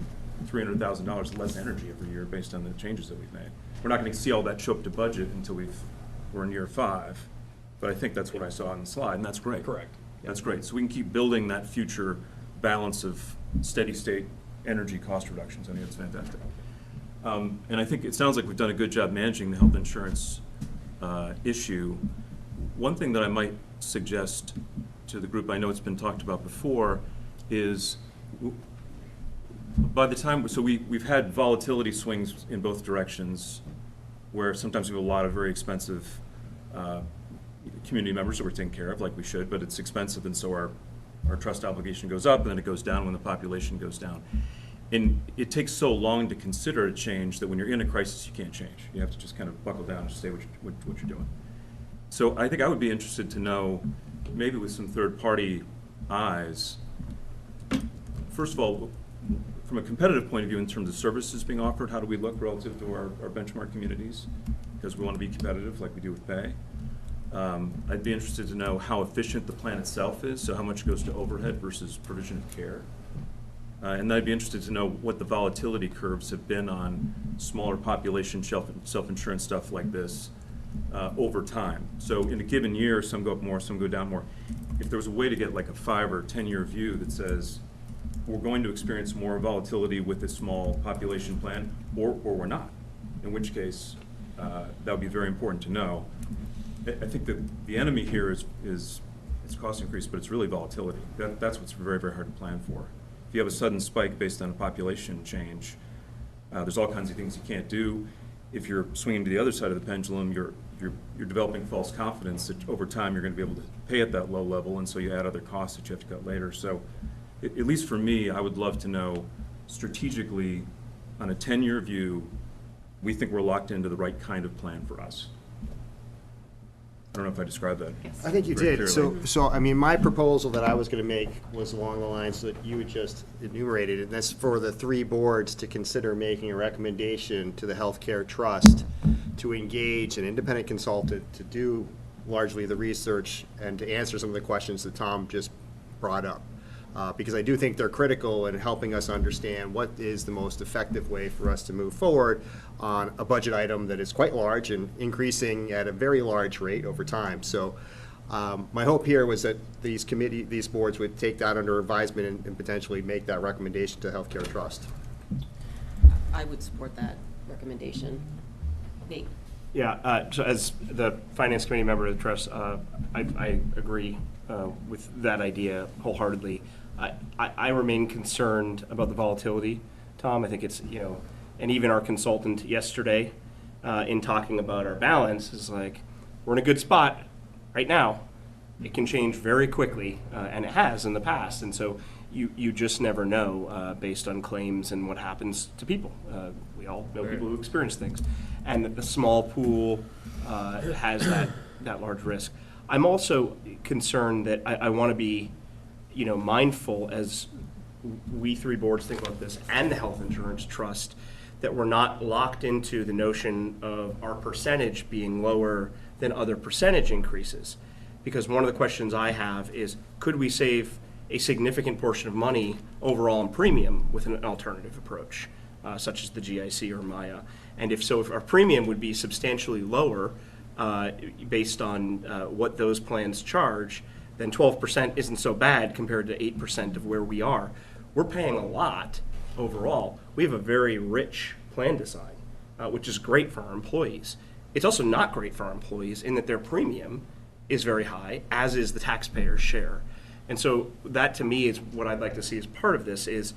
$300,000 less energy every year based on the changes that we've made. We're not going to see all that show up to budget until we're in year 5, but I think that's what I saw on the slide, and that's great. Correct. That's great. So we can keep building that future balance of steady state energy cost reductions. I think that's fantastic. And I think it sounds like we've done a good job managing the health insurance issue. one thing that I might suggest to the group, I know it's been talked about before, is by the time, so we've had volatility swings in both directions, where sometimes we have a lot of very expensive community members that we're taking care of, like we should, but it's expensive, and so our trust obligation goes up, and then it goes down when the population goes down. And it takes so long to consider a change that when you're in a crisis, you can't change. You have to just kind of buckle down and just say what you're doing. So I think I would be interested to know, maybe with some third-party eyes, first of all, from a competitive point of view in terms of services being offered, how do we look relative to our benchmark communities? Because we want to be competitive like we do with pay. I'd be interested to know how efficient the plan itself is, so how much goes to overhead versus provision of care. And then I'd be interested to know what the volatility curves have been on smaller population self-insurance stuff like this over time. So in a given year, some go up more, some go down more. If there was a way to get like a 5 or 10-year view that says, we're going to experience more volatility with a small population plan, or we're not, in which case that would be very important to know. I think that the enemy here is it's cost increase, but it's really volatility. That's what's very, very hard to plan for. If you have a sudden spike based on a population change, there's all kinds of things you can't do. If you're swinging to the other side of the pendulum, you're developing false confidence that over time you're going to be able to pay at that low level, and so you add other costs that you have to cut later. So at least for me, I would love to know strategically, on a 10-year view, we think we're locked into the right kind of plan for us. I don't know if I described that. I think you very did. clearly. So I mean, my proposal that I was going to make was along the lines that you had just enumerated, and that's for the 3 boards to consider making a recommendation to the Healthcare Trust to engage an independent consultant to do largely the research and to answer some of the questions that Tom just brought up. Because I do think they're critical in helping us understand what is the most effective way for us to move forward on a budget item that is quite large and increasing at a very large rate over time. So my hope here was that these boards would take that under advisement and potentially make that recommendation to the Healthcare Trust. I would support that recommendation. Nate? Yeah, so as the Finance Committee member of the Trust, I agree with that idea wholeheartedly. I remain concerned about the volatility, Tom. I think it's, and even our consultant yesterday in talking about our balance is like, we're in a good spot right now. It can change very quickly, and it has in the past. And so you just never know based on claims and what happens to people. We all know people who experience things. And the small pool has that large risk. I'm also concerned that I want to be, mindful as we 3 boards think about this and the Health Insurance Trust, that we're not locked into the notion of our percentage being lower than other percentage increases. Because one of the questions I have is, could we save a significant portion of money overall in premium with an alternative approach, such as the GIC or Maya? And if so, if our premium would be substantially lower based on what those plans charge, then 12% isn't so bad compared to 8% of where we are. We're paying a lot overall. We have a very rich plan design, which is great for our employees. It's also not great for our employees in that their premium is very high, as is the taxpayer's share. And so that, to me, is what I'd like to see as part of this is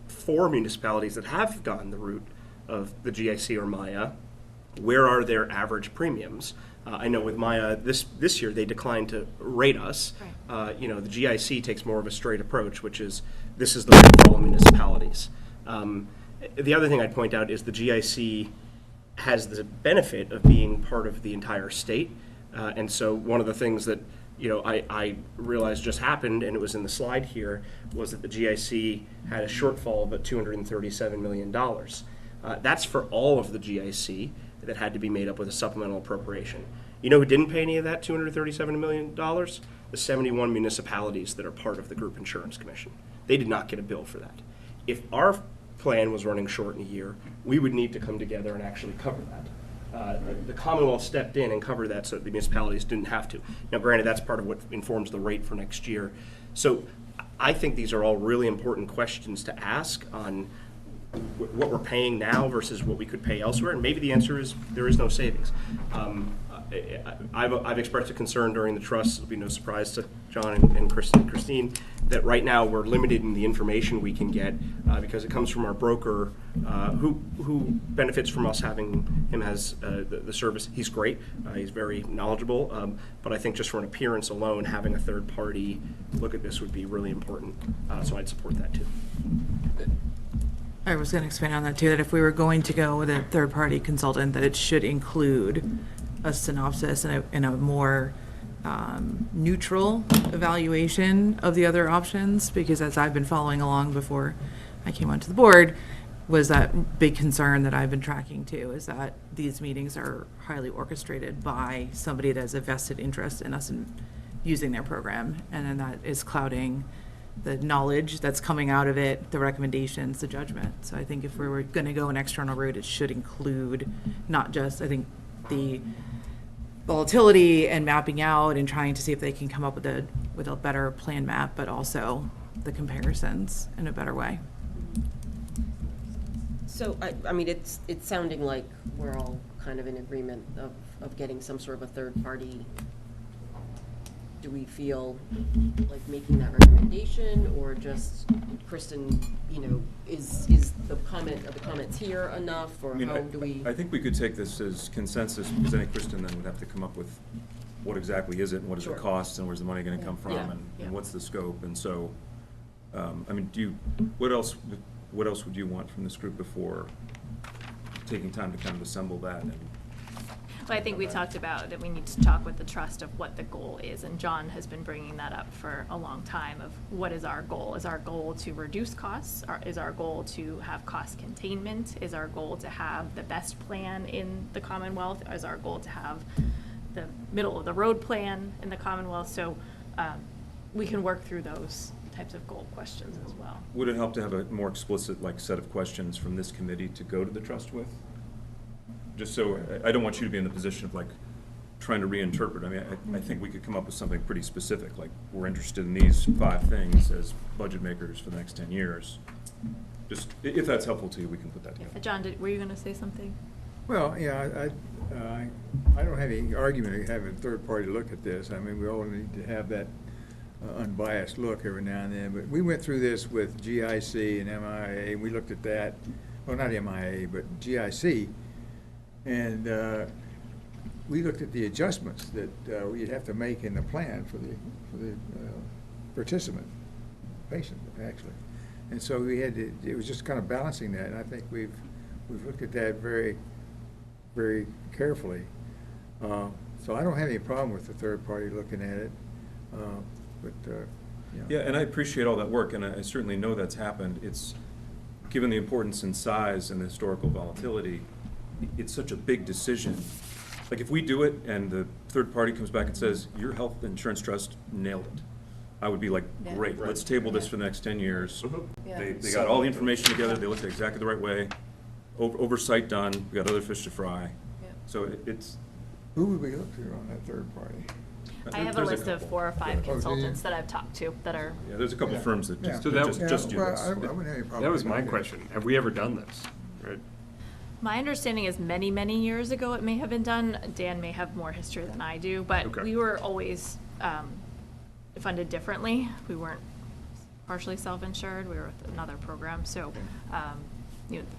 for municipalities that have gone the route of the GIC or Maya, where are their average premiums? I know with Maya, this year, they declined to rate us. The GIC takes more of a straight approach, which is, this is the rate for all municipalities. The other thing I'd point out is the GIC has the benefit of being part of the entire state. And so one of the things that I realized just happened, and it was in the slide here, was that the GIC had a shortfall of about $237 million. That's for all of the GIC that had to be made up with a supplemental appropriation. You know who didn't pay any of that $237 million? The 71 municipalities that are part of the Group Insurance Commission. They did not get a bill for that. If our plan was running short in a year, we would need to come together and actually cover that. The Commonwealth stepped in and covered that so that the municipalities didn't have to. Now, granted, that's part of what informs the rate for next year. So I think these are all really important questions to ask on what we're paying now versus what we could pay elsewhere, and maybe the answer is there is no savings. I've expressed a concern during the trust, it'll be no surprise to John and Christine, that right now we're limited in the information we can get because it comes from our broker who benefits from us having him as the service. He's great, he's very knowledgeable, but I think just for an appearance alone, having a third party look at this would be really important, so I'd support that too. I was going to expand on that too, that if we were going to go with a third-party consultant, that it should include a synopsis and a more neutral evaluation of the other options, because as I've been following along before I came onto the board, was that big concern that I've been tracking too, is that these meetings are highly orchestrated by somebody that has a vested interest in us in using their program, and then that is clouding the knowledge that's coming out of it, the recommendations, the judgment. So I think if we were going to go an external route, it should include not just, I think, the volatility and mapping out and trying to see if they can come up with a better plan map, but also the comparisons in a better way. So, I mean, it's sounding like we're all kind of in agreement of getting some sort of a third party. Do we feel like making that recommendation, or just, Kristen, you know, is the comments here enough, or how do we? I think we could take this as consensus, because I think Kristen then would have to come up with what exactly is it, and what is the cost, and where's the money gonna come from, and what's the scope, and so, I mean, what else would you want from this group before taking time to kind of assemble that? Well, I think we talked about that we need to talk with the trust of what the goal is, and John has been bringing that up for a long time of what is our goal? Is our goal to reduce costs? Is our goal to have cost containment? Is our goal to have the best plan in the Commonwealth? Is our goal to have the middle of the road plan in the Commonwealth? So we can work through those types of goal questions as well. Would it help to have a more explicit set of questions from this committee to go to the trust with? Just so, I don't want you to be in the position of trying to reinterpret. I mean, I think we could come up with something pretty specific, like we're interested in these 5 things as budget makers for the next 10 years. Just, if that's helpful to you, we can put that together. John, were you going to say something? Well, yeah, I don't have any argument of having a third party look at this. I mean, we all need to have that unbiased look every now and then. But we went through this with GIC and MIA. We looked at that, well, not MIA, but GIC. And we looked at the adjustments that you'd have to make in the plan for the participant, patient, actually. And so we had to, it was just kind of balancing that. And I think we've looked at that very, very carefully. So I don't have any problem with the third party looking at it. Yeah, and I appreciate all that work, and I certainly know that's happened. It's, given the importance and size and the historical volatility, it's such a big decision. Like, if we do it and the third party comes back and says, your health insurance trust nailed it, I would be like, great, let's table this for the next 10 years. They got all the information together, they looked at it exactly the right way, oversight done, we got other fish to fry. So it's... Who would we look to on that third party? I have a list of 4 or 5 consultants that I've talked to that are. Yeah, there's a couple of firms that just, So that just do well, this. I wouldn't have any problem That was with my that. question. Have we ever done this? Right? My understanding is many, many years ago it may have been done. Dan may have more history than I do, but Okay. we were always funded differently. We weren't partially self-insured. We were with another program. So,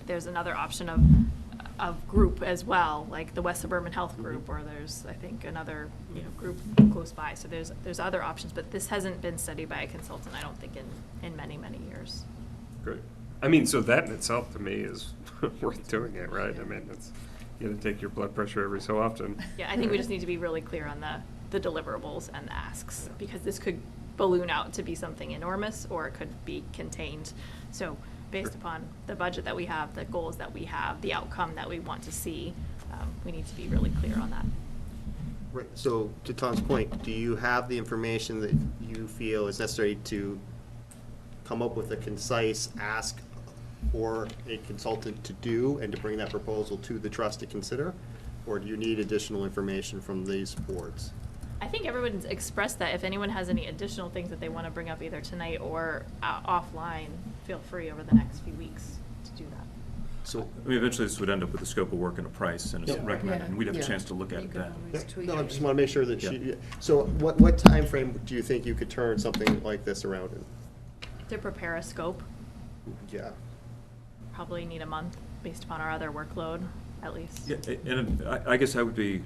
there's another option of group as well, like the West Suburban Health Group, or there's, I think, another, group close by. So there's other options, but this hasn't been studied by a consultant, I don't think, in many, many years. Great. I mean, so that in itself to me is worth doing it, right? I mean, it's, you gotta take your blood pressure every so often. Yeah, I think we just need to be really clear on the deliverables and the asks, because this could balloon out to be something enormous, or it could be contained. So based upon the budget that we have, the goals that we have, the outcome that we want to see, we need to be really clear on that. Right, so to Tom's point, do you have the information that you feel is necessary to come up with a concise ask for a consultant to do and to bring that proposal to the trust to consider? Or do you need additional information from these boards? I think everyone's expressed that. If anyone has any additional things that they want to bring up either tonight or offline, feel free over the next few weeks to do that. So, I mean, eventually this would end up with a scope of work and a price and a Yep. recommend, and we'd have a Yeah. chance to look at it then. no, I just want to make sure that she, so what timeframe do you think you could turn something like this around in? To prepare a scope, Yeah. probably need a month based upon our other workload, at least. Yeah, and I guess I would be,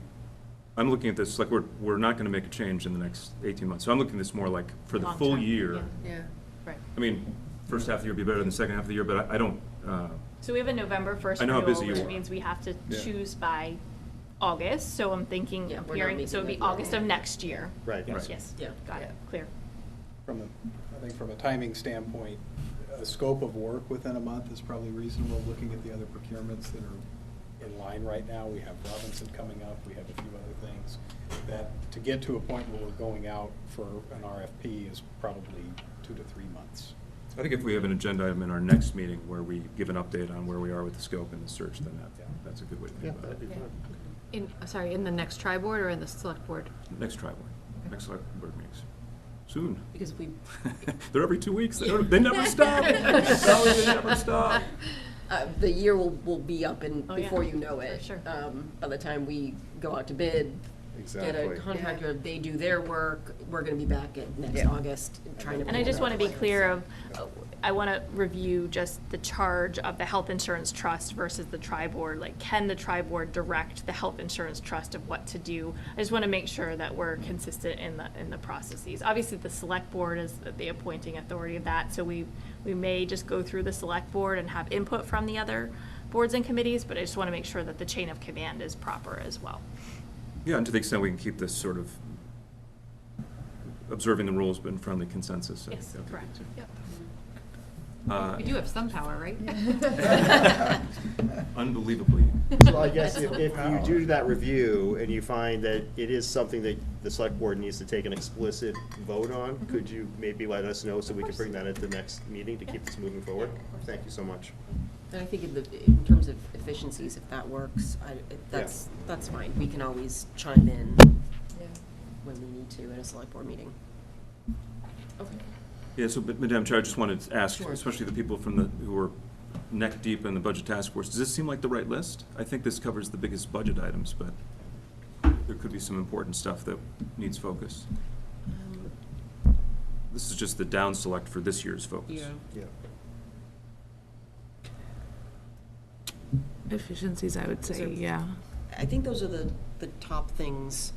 I'm looking at this, like, we're not gonna make a change in the next 18 months. So I'm looking at this more like for the Long full term, year. yeah. Yeah. Right. I mean, first half of the year would be better than the second half of the year, but I don't, So we have a November 1st I know how renewal, busy you which are. means we have to Yeah. choose by August. So I'm thinking, Yeah, I'm we're not hearing, so it'd be making that August of next year. Right. Right. Yes, Yeah. got it, clear. I think from a timing standpoint, a scope of work within a month is probably reasonable, looking at the other procurements that are in line right now. We have Robinson coming up, we have a few other things. That, to get to a point where we're going out for an RFP is probably 2 to 3 months. I think if we have an agenda item in our next meeting where we give an update on where we are with the scope and the search, then that's a good way to Yeah, think about that'd it. be fun. Sorry, in the next tri-board or in the select board? Next tri-board, next select board meetings. Soon. Because if we, They're every 2 weeks. They never stop. No, they never stop. the year will be up and Oh, yeah. before you know it. For sure. By the time we go out to bid, get a Exactly. contractor, they do their work, we're gonna be back at next Yeah. August trying to. And I figure just out want to be plans. clear of, I want to review just the charge of the health insurance trust versus the tri-board. Like, can the tri-board direct the health insurance trust of what to do? I just want to make sure that we're consistent in the processes. Obviously, the select board is the appointing authority of that, so we may just go through the select board and have input from the other boards and committees, but I just want to make sure that the chain of command is proper as well. Yeah, and to the extent we can keep this sort of observing the rules but in friendly consensus. I think Yes, that would be correct. good, too. Yep. Uh, We do have some power, right? Unbelievably. So I guess if you do that review and you find that it is something that the select board needs to take an explicit vote on, could you maybe let us know so we can bring that at the next meeting to keep this moving forward? Thank you so much. And I think in terms of efficiencies, if that works, that's fine. We can always chime in when we need to at a select board meeting. Okay. Yeah, so, but Madam Chair, I just wanted to ask, Sure. especially the people who are neck deep in the budget task force, does this seem like the right list? I think this covers the biggest budget items, but there could be some important stuff that needs focus. This is just the down select for this year's focus. Yeah. Yeah. Efficiencies, I would say, So- yeah. I think those are the top things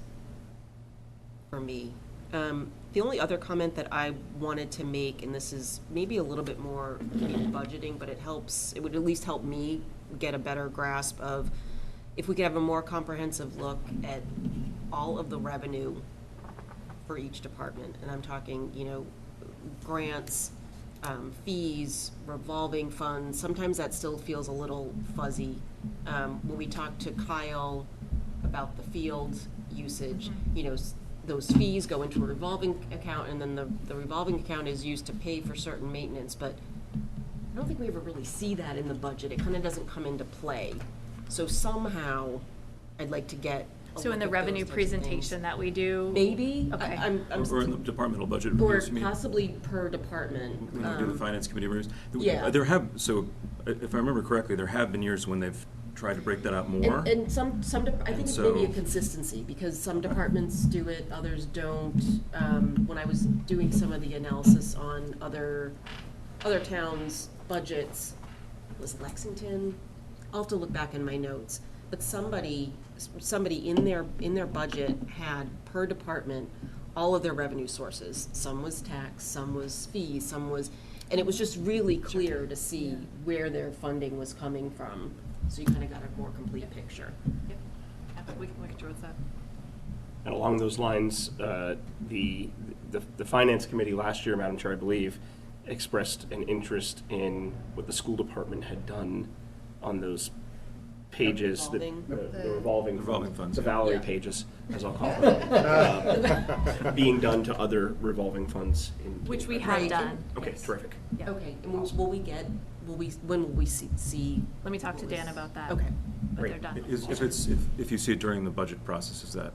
for me. The only other comment that I wanted to make, and this is maybe a little bit more in budgeting, but it would at least help me get a better grasp of if we could have a more comprehensive look at all of the revenue for each department. And I'm talking, grants, fees, revolving funds. Sometimes that still feels a little fuzzy. When we talked to Kyle about the field usage, those fees go into a revolving account, and then the revolving account is used to pay for certain maintenance, but I don't think we ever really see that in the budget. It kind of doesn't come into play. So somehow, I'd like to get a So in look the at revenue those types of things. presentation that we do? Maybe. Okay. I'm Or in the departmental budget or reviews, you mean? possibly per department. When we do the finance committee reviews. Yeah. There have, so, if I remember correctly, there have been years when they've tried to break that out more. And I think it's maybe a so- consistency, because some departments do it, others don't. When I was doing some of the analysis on other towns' budgets, was Lexington? I'll have to look back in my notes, but somebody in their budget had per department all of their revenue sources. Some was tax, some was fees, some was, and it was just really clear to see where their funding was coming from. So you kind of got a more complete picture. Yep. Yeah, we can look at yours that. And along those lines, the Finance Committee last year, Madam Chair, I believe, expressed an interest in what the school department had done on those pages, the revolving funds, the yeah. Valerie Yeah. pages, as I'll call them, being done to other revolving funds. Which we have Right. done. Okay, yes. terrific. Yeah. Okay, and when will we see? Let me talk to Dan about that. Okay. But Great. they're done. If you see it during the budget process, is that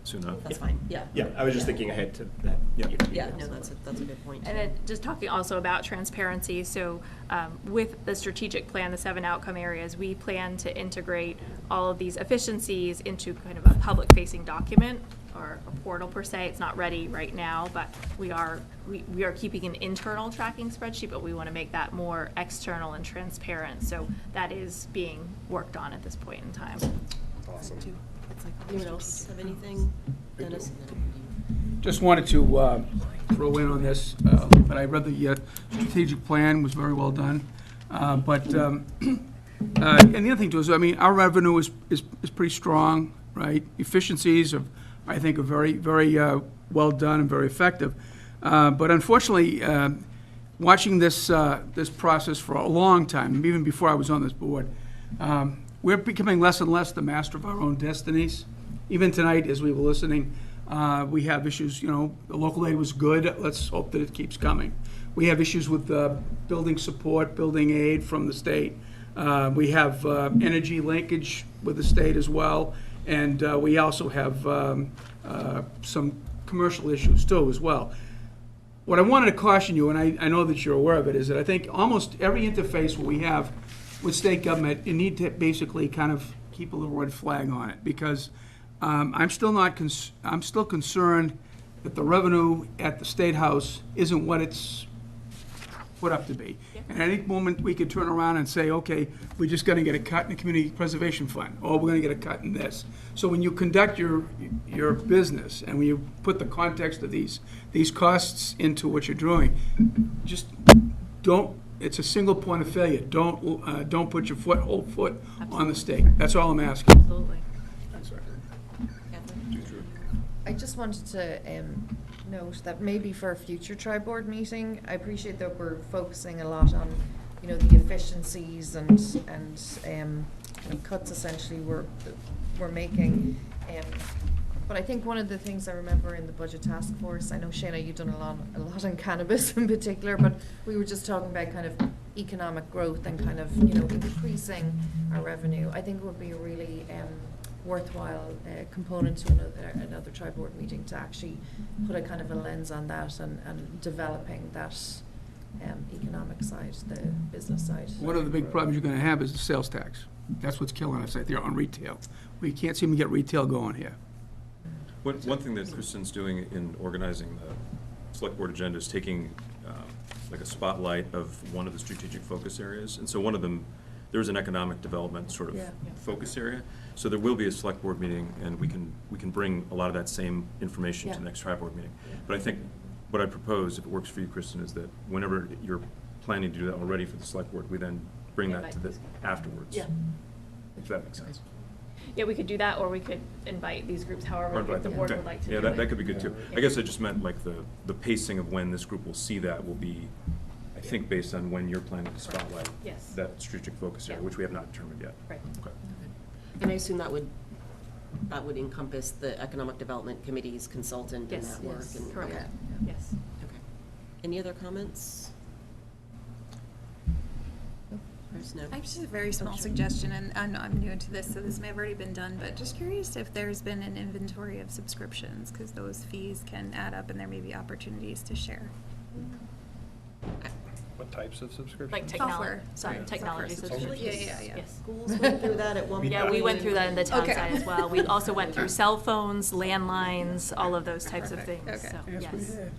soon enough. That's fine, yeah. Yeah, I was just thinking ahead to that. Yeah. Yeah, no, that's a good point. And then just talking also about transparency, so with the strategic plan, the 7 outcome areas, we plan to integrate all of these efficiencies into kind of a public-facing document or a portal per se. It's not ready right now, but we are keeping an internal tracking spreadsheet, but we want to make that more external and transparent. So that is being worked on at this point in time. Awesome. Anyone else have anything? Dennis? And then Just wanted to throw in on this, but I read the strategic plan was very well done. And the other thing too is, I mean, our revenue is pretty strong, right? Efficiencies are, I think, are very, very well done and very effective. But unfortunately, watching this process for a long time, even before I was on this board, we're becoming less and less the master of our own destinies. Even tonight, as we were listening, we have issues, you know, the local aid was good. Let's hope that it keeps coming. We have issues with building support, building aid from the state. We have energy linkage with the state as well. And we also have some commercial issues too as well. What I wanted to caution you, and I know that you're aware of it, is that I think almost every interface we have with state government, you need to basically kind of keep a little red flag on it, because I'm still concerned that the revenue at the State House isn't what it's put up to be. And at any moment, we could turn around and say, okay, we're just gonna get a cut in the Community Preservation Fund, or we're gonna get a cut in this. So when you conduct your business, and when you put the context of these costs into what you're doing, just don't, it's a single point of failure. Don't put your whole foot on the stake. That's all I'm asking. Absolutely. I just wanted to note that maybe for a future tri-board meeting, I appreciate that we're focusing a lot on, you know, the efficiencies and cuts essentially we're making. But I think one of the things I remember in the budget task force, I know Shayna, you've done a lot on cannabis in particular, but we were just talking about kind of economic growth and kind of, you know, increasing our revenue. I think it would be a really worthwhile component to another tri-board meeting to actually put a kind of a lens on that and developing that economic side, the business side. One of the big problems you're gonna have is the sales tax. That's what's killing us right there on retail. We can't seem to get retail going here. One thing that Kristen's doing in organizing the select board agenda is taking like a spotlight of one of the strategic focus areas. And so one of them, there's an economic development sort of focus area. So there will be a select board meeting, and we can bring a lot of that same information to the next tri-board meeting. But I think what I propose, if it works for you, Kristen, is that whenever you're planning to do that already for the select board, we then bring that to the afterwards. Yeah. If that makes sense. Yeah, we could do that, or we could invite these groups, however the board Okay. would like to do Yeah, it. that could be good too. I guess I just meant like the pacing of when this group will see that will be, I think, based on when you're planning to spotlight Yes. that strategic focus area, Yeah. which we have not determined yet. Right. Okay. And I assume that would encompass the Economic Development Committee's consultant in Yes. that work. Yes. And- Correct. okay. Yes. Okay. Any other comments? No? I have just a very small suggestion, and I'm new to this, so this may have already been done, but just curious if there's been an inventory of subscriptions, because those fees can add up and there may be opportunities to share. What types of subscriptions? Like Software. technology Software subscriptions. Yeah. Yes. Schools went through that at one point. Yeah, we went through that in the town Okay. side as well. We also went through cell phones, landlines, all of those types of things, Okay. so, Yes, we yes. did.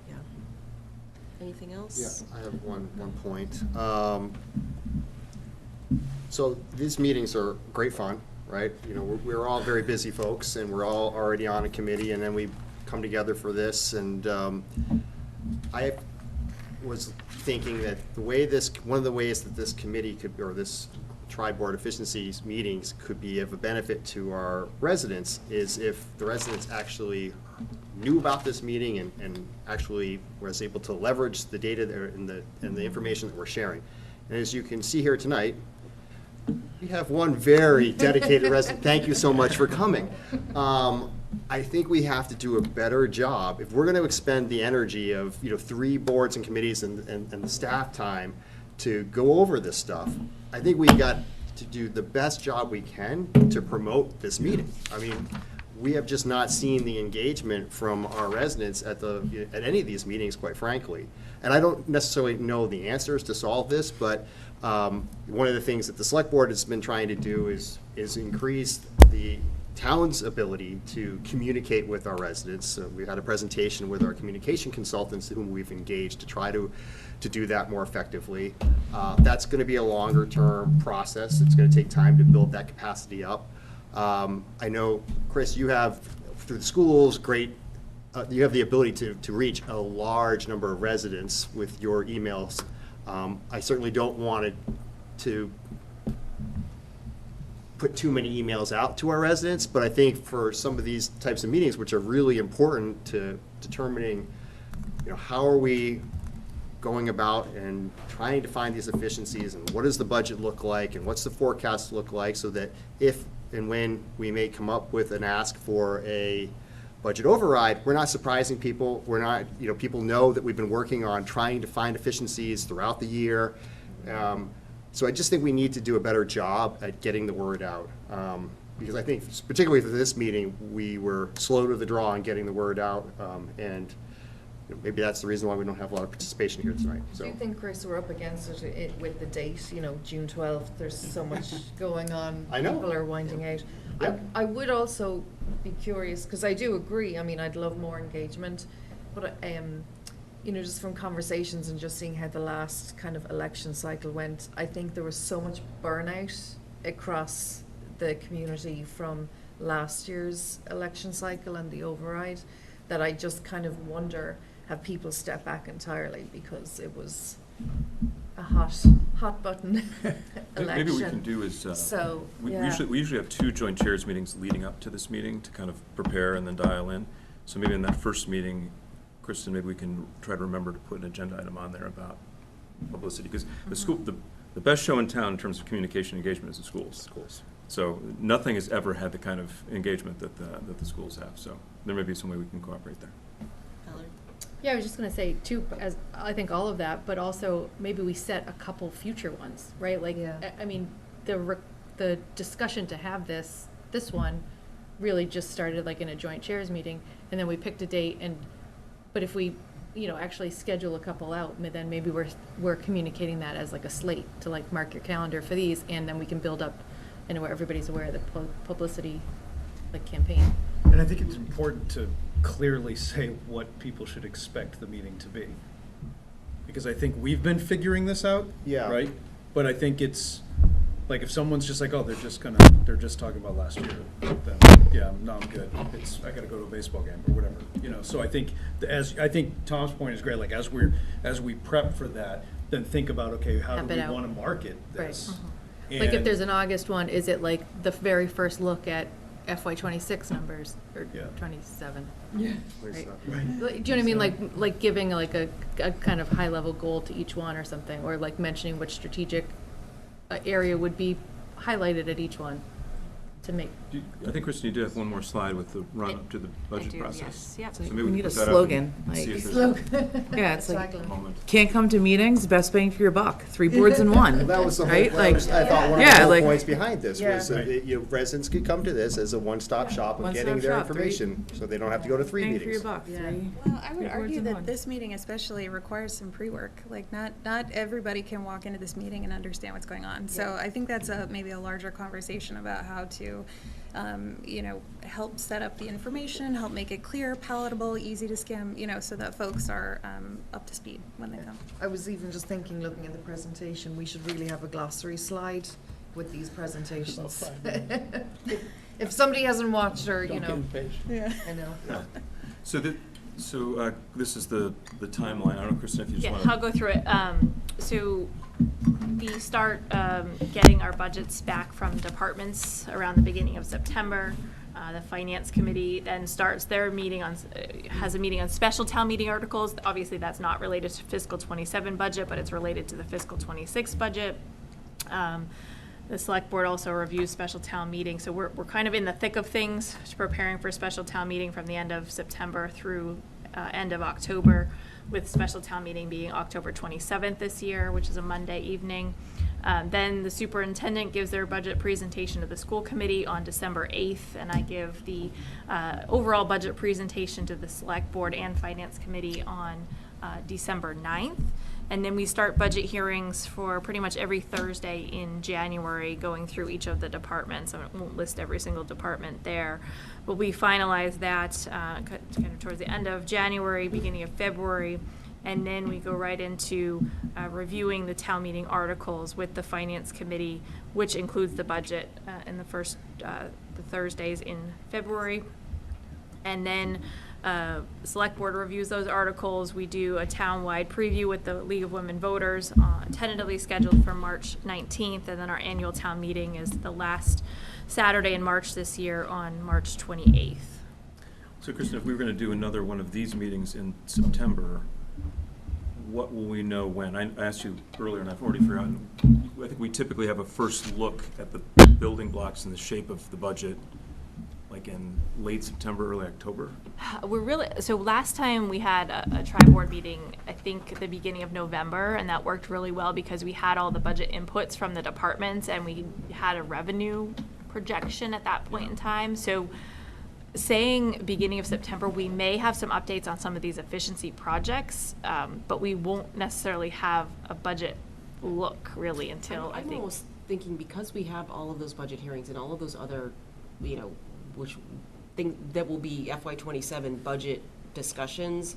Yeah. Anything else? I have one point. So these meetings are great fun, right? You know, we're all very busy folks, and we're all already on a committee, and then we come together for this, and I was thinking that one of the ways that this committee could, or this tri-board efficiencies meetings could be of a benefit to our residents, is if the residents actually knew about this meeting and actually was able to leverage the data there and the information that we're sharing. And as you can see here tonight, we have one very dedicated resident. Thank you so much for coming. I think we have to do a better job. If we're going to expend the energy of 3 boards and committees and the staff time to go over this stuff, I think we got to do the best job we can to promote this meeting. I mean, we have just not seen the engagement from our residents at any of these meetings, quite frankly. And I don't necessarily know the answers to solve this, but one of the things that the select board has been trying to do is increase the town's ability to communicate with our residents. We had a presentation with our communication consultants whom we've engaged to try to do that more effectively. That's going to be a longer term process. It's going to take time to build that capacity up. I know, Chris, you have, through the schools, you have the ability to reach a large number of residents with your emails. I certainly don't want to put too many emails out to our residents, but I think for some of these types of meetings, which are really important to determining, how are we going about and trying to find these efficiencies, and what does the budget look like, and what's the forecast look like, so that if and when we may come up with an ask for a budget override, we're not surprising people. We're not, people know that we've been working on trying to find efficiencies throughout the year. So I just think we need to do a better job at getting the word out. Because I think, particularly for this meeting, we were slow to the draw in getting the word out. And maybe that's the reason why we don't have a lot of participation here tonight. Do So you think, Chris, we're up against it with the date, June 12th, there's so much going on. I know. People are winding out. Yep. I would also be curious, because I do agree, I'd love more engagement, but, just from conversations and just seeing how the last kind of election cycle went, I think there was so much burnout across the community from last year's election cycle and the override, that I just kind of wonder, have people stepped back entirely because it was a hot button election. Maybe what we can do is, So, we yeah. usually have 2 joint chairs meetings leading up to this meeting to kind of prepare and then dial in. So maybe in that first meeting, Kristen, maybe we can try to remember to put an agenda item on there about publicity, because the school, the best show in town in terms of communication engagement is the schools. So nothing has ever had the kind of engagement that the schools have. So there may be some way we can cooperate there. Yeah, I was just gonna say too, as I think all of that, but also maybe we set a couple future ones, right? Like, Yeah. The discussion to have this one really just started like in a joint chairs meeting, and then we picked a date, but if we, actually schedule a couple out, then maybe we're communicating that as like a slate to like mark your calendar for these, and then we can build up, where everybody's aware of the publicity, like campaign. And I think it's important to clearly say what people should expect the meeting to be. Because I think we've been figuring this out. Yeah. Right? But I think it's, like, if someone's just like, oh, they're just talking about last year, then, yeah, no, I'm good. I gotta go to a baseball game or whatever, So I think, I think Tom's point is great, like, as we prep for that, then think about, okay, how Map do it we out. wanna market this? Right. Like if And- there's an August one, is it like the very first look at FY '26 numbers, or Yeah. 27? Yeah. Right. Right. Like, do you know what I mean? Like giving like a kind of high level goal to each one or something, or like mentioning which strategic area would be highlighted at each one to make. I think, Kristen, you did have one more slide with the run-up to the budget process. Yes, yep. So maybe We can need a put that up slogan, and see like- if there's Yeah, it's like, Exactly. a moment. can't come to meetings, best bang for your buck, 3 boards in one. that was the whole, right? Like, I thought one of yeah, the whole like- points behind this Yeah. was that residents could come to this as a one-stop shop of One-stop getting their shop, three- information, so they don't have to go to 3 bang for your meetings. buck, Yeah. 3. Well, I would 3 boards argue in that one. this meeting especially requires some pre-work. Like, not everybody can walk into this meeting and understand what's going on. So I think that's maybe a larger conversation about how to, help set up the information, help make it clear, palatable, easy to skim, so that folks are up to speed when they come. I was even just thinking, looking at the presentation, we should really have a glossary slide with these presentations. If somebody hasn't watched or, Don't get impatient. Yeah. I know. So this is the timeline. I don't know, Kristen, if you just Yeah, want to. I'll go through it. So we start getting our budgets back from departments around the beginning of September. The Finance Committee then starts their meeting has a meeting on special town meeting articles. Obviously, that's not related to fiscal '27 budget, but it's related to the fiscal '26 budget. The select board also reviews special town meeting, so we're kind of in the thick of things, preparing for special town meeting from the end of September through end of October, with special town meeting being October 27th this year, which is a Monday evening. Then the superintendent gives their budget presentation to the school committee on December 8th, and I give the overall budget presentation to the select board and finance committee on December 9th. And then we start budget hearings for pretty much every Thursday in January, going through each of the departments. I won't list every single department there, but we finalize that kind of towards the end of January, beginning of February. And then we go right into reviewing the town meeting articles with the finance committee, which includes the budget in the first the Thursdays in February. And then select board reviews those articles. We do a town-wide preview with the League of Women Voters, tentatively scheduled for March 19th. And then our annual town meeting is the last Saturday in March this year on March 28th. So Kristen, if we were going to do another one of these meetings in September, what will we know when? I asked you earlier, and I've already forgotten. I think we typically have a first look at the building blocks and the shape of the budget, like in late September, early October. So last time we had a tri-board meeting, I think at the beginning of November, and that worked really well because we had all the budget inputs from the departments and we had a revenue projection at that point in time. So saying beginning of September, we may have some updates on some of these efficiency projects, but we won't necessarily have a budget look really until I I'm think. almost thinking because we have all of those budget hearings and all of those other, which think that will be FY27 budget discussions,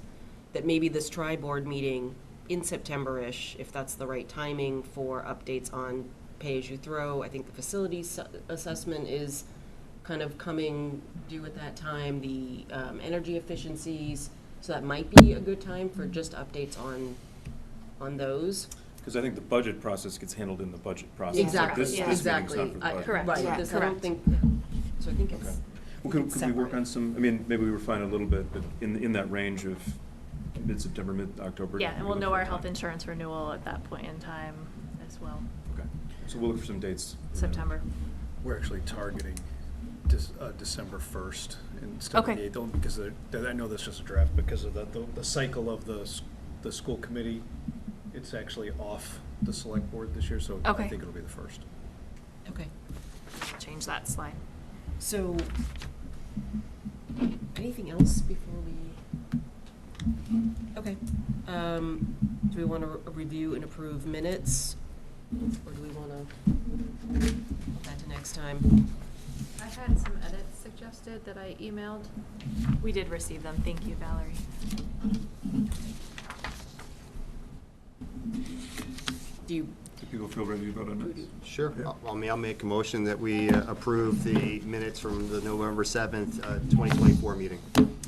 that maybe this tri-board meeting in September-ish, if that's the right timing for updates on pay-as-you-throw. I think the facilities assessment is kind of coming due at that time, the energy efficiencies, so that might be a good time for just updates on those. Because I think the budget process gets handled in the budget process. Exactly, This yeah. meeting's not Exactly. for the budget. Correct. Right, Yeah, this, I don't correct. think, so I think it's. Okay. Well, could we work on some, I mean, maybe we refine a little bit, but in that range of mid-September, mid-October? Yeah, and we'll know our health insurance. insurance renewal at that point in time as well, Okay, so we'll look for some dates. September. We're actually targeting December 1st instead of the Okay. 8th, only because I know that's just a draft, because of the cycle of the school committee. It's actually off the select board this year, so I Okay. think it'll be the 1st. Okay, Change that slide. so, anything else before we? Okay, do we want to review and approve minutes? Or do we want to put that to next time? I had some edits suggested that I emailed. We did receive them. Thank you, Valerie. Do you, Do people feel ready to vote on this? Sure. I'll make a motion that we approve the minutes from the November 7th, 2024 meeting.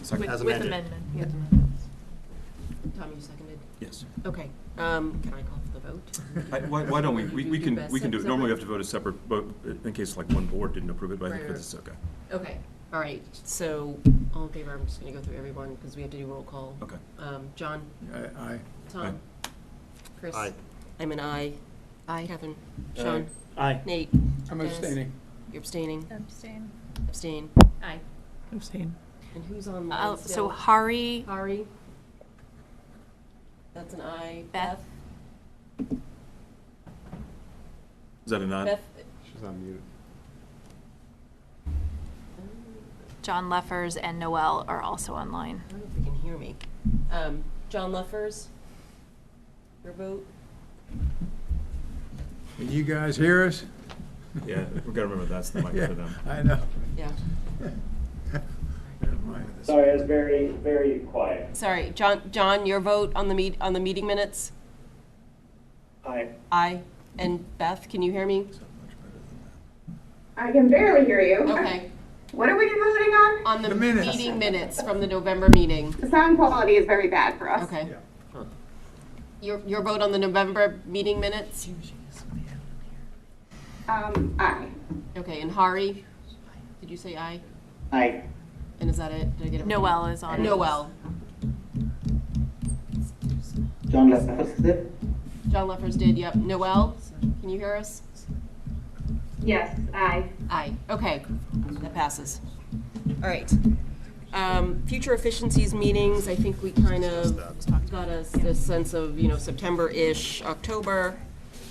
As With amended. amendment. Yeah. Tom, you seconded? Yes. Okay, can I call for the vote? Why don't we We can do do it. best Normally we have separate? to vote a separate vote in case like one board didn't approve it, but I think Right, this is okay. Okay, all right, so, all in favor, I'm just gonna go through everyone, because we have to do roll call. Okay. John? Aye. Tom? Chris? Aye. I'm an aye. Aye. Catherine? Sean? Aye. Nate? I'm Dennis? abstaining. You're abstaining? Abstain. Abstain. Aye. Abstain. And who's on So line still? Hari, Hari? That's an aye. Beth? Is that a nod? Beth? She's on mute. John Leffers, and Noel are also online. I don't know if you can hear me. John Leffers? Your vote? Can you guys hear us? Yeah, we've got to remember that's the mic Yeah, for them. I know. Yeah. Never mind. Sorry, it's very, very quiet. Sorry, John, your vote on the meeting minutes? Aye. Aye. And Beth, can you hear me? I can barely hear you. Okay. What are we voting on? On the The minutes. meeting minutes from the November meeting. The sound quality is very bad for us. Okay. Your vote on the November meeting minutes? Aye. Okay, and Hari? Did you say aye? Aye. And is that it? Did I get it? Noel is on. Noel. John Leffers did. John Leffers did, yep. Noel, can you hear us? Yes, aye. Aye. Okay, that passes. All right. Future efficiencies meetings, I think we kind of got a sense of, September-ish, October.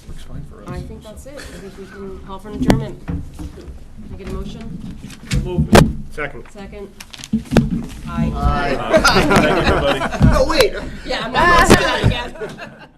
Works fine for us. I think that's it. I think we can call for an adjournment. Can I get a motion? Second. Second? Aye. Aye. Thank you, everybody. No, wait. Yeah, I'm not gonna say that again.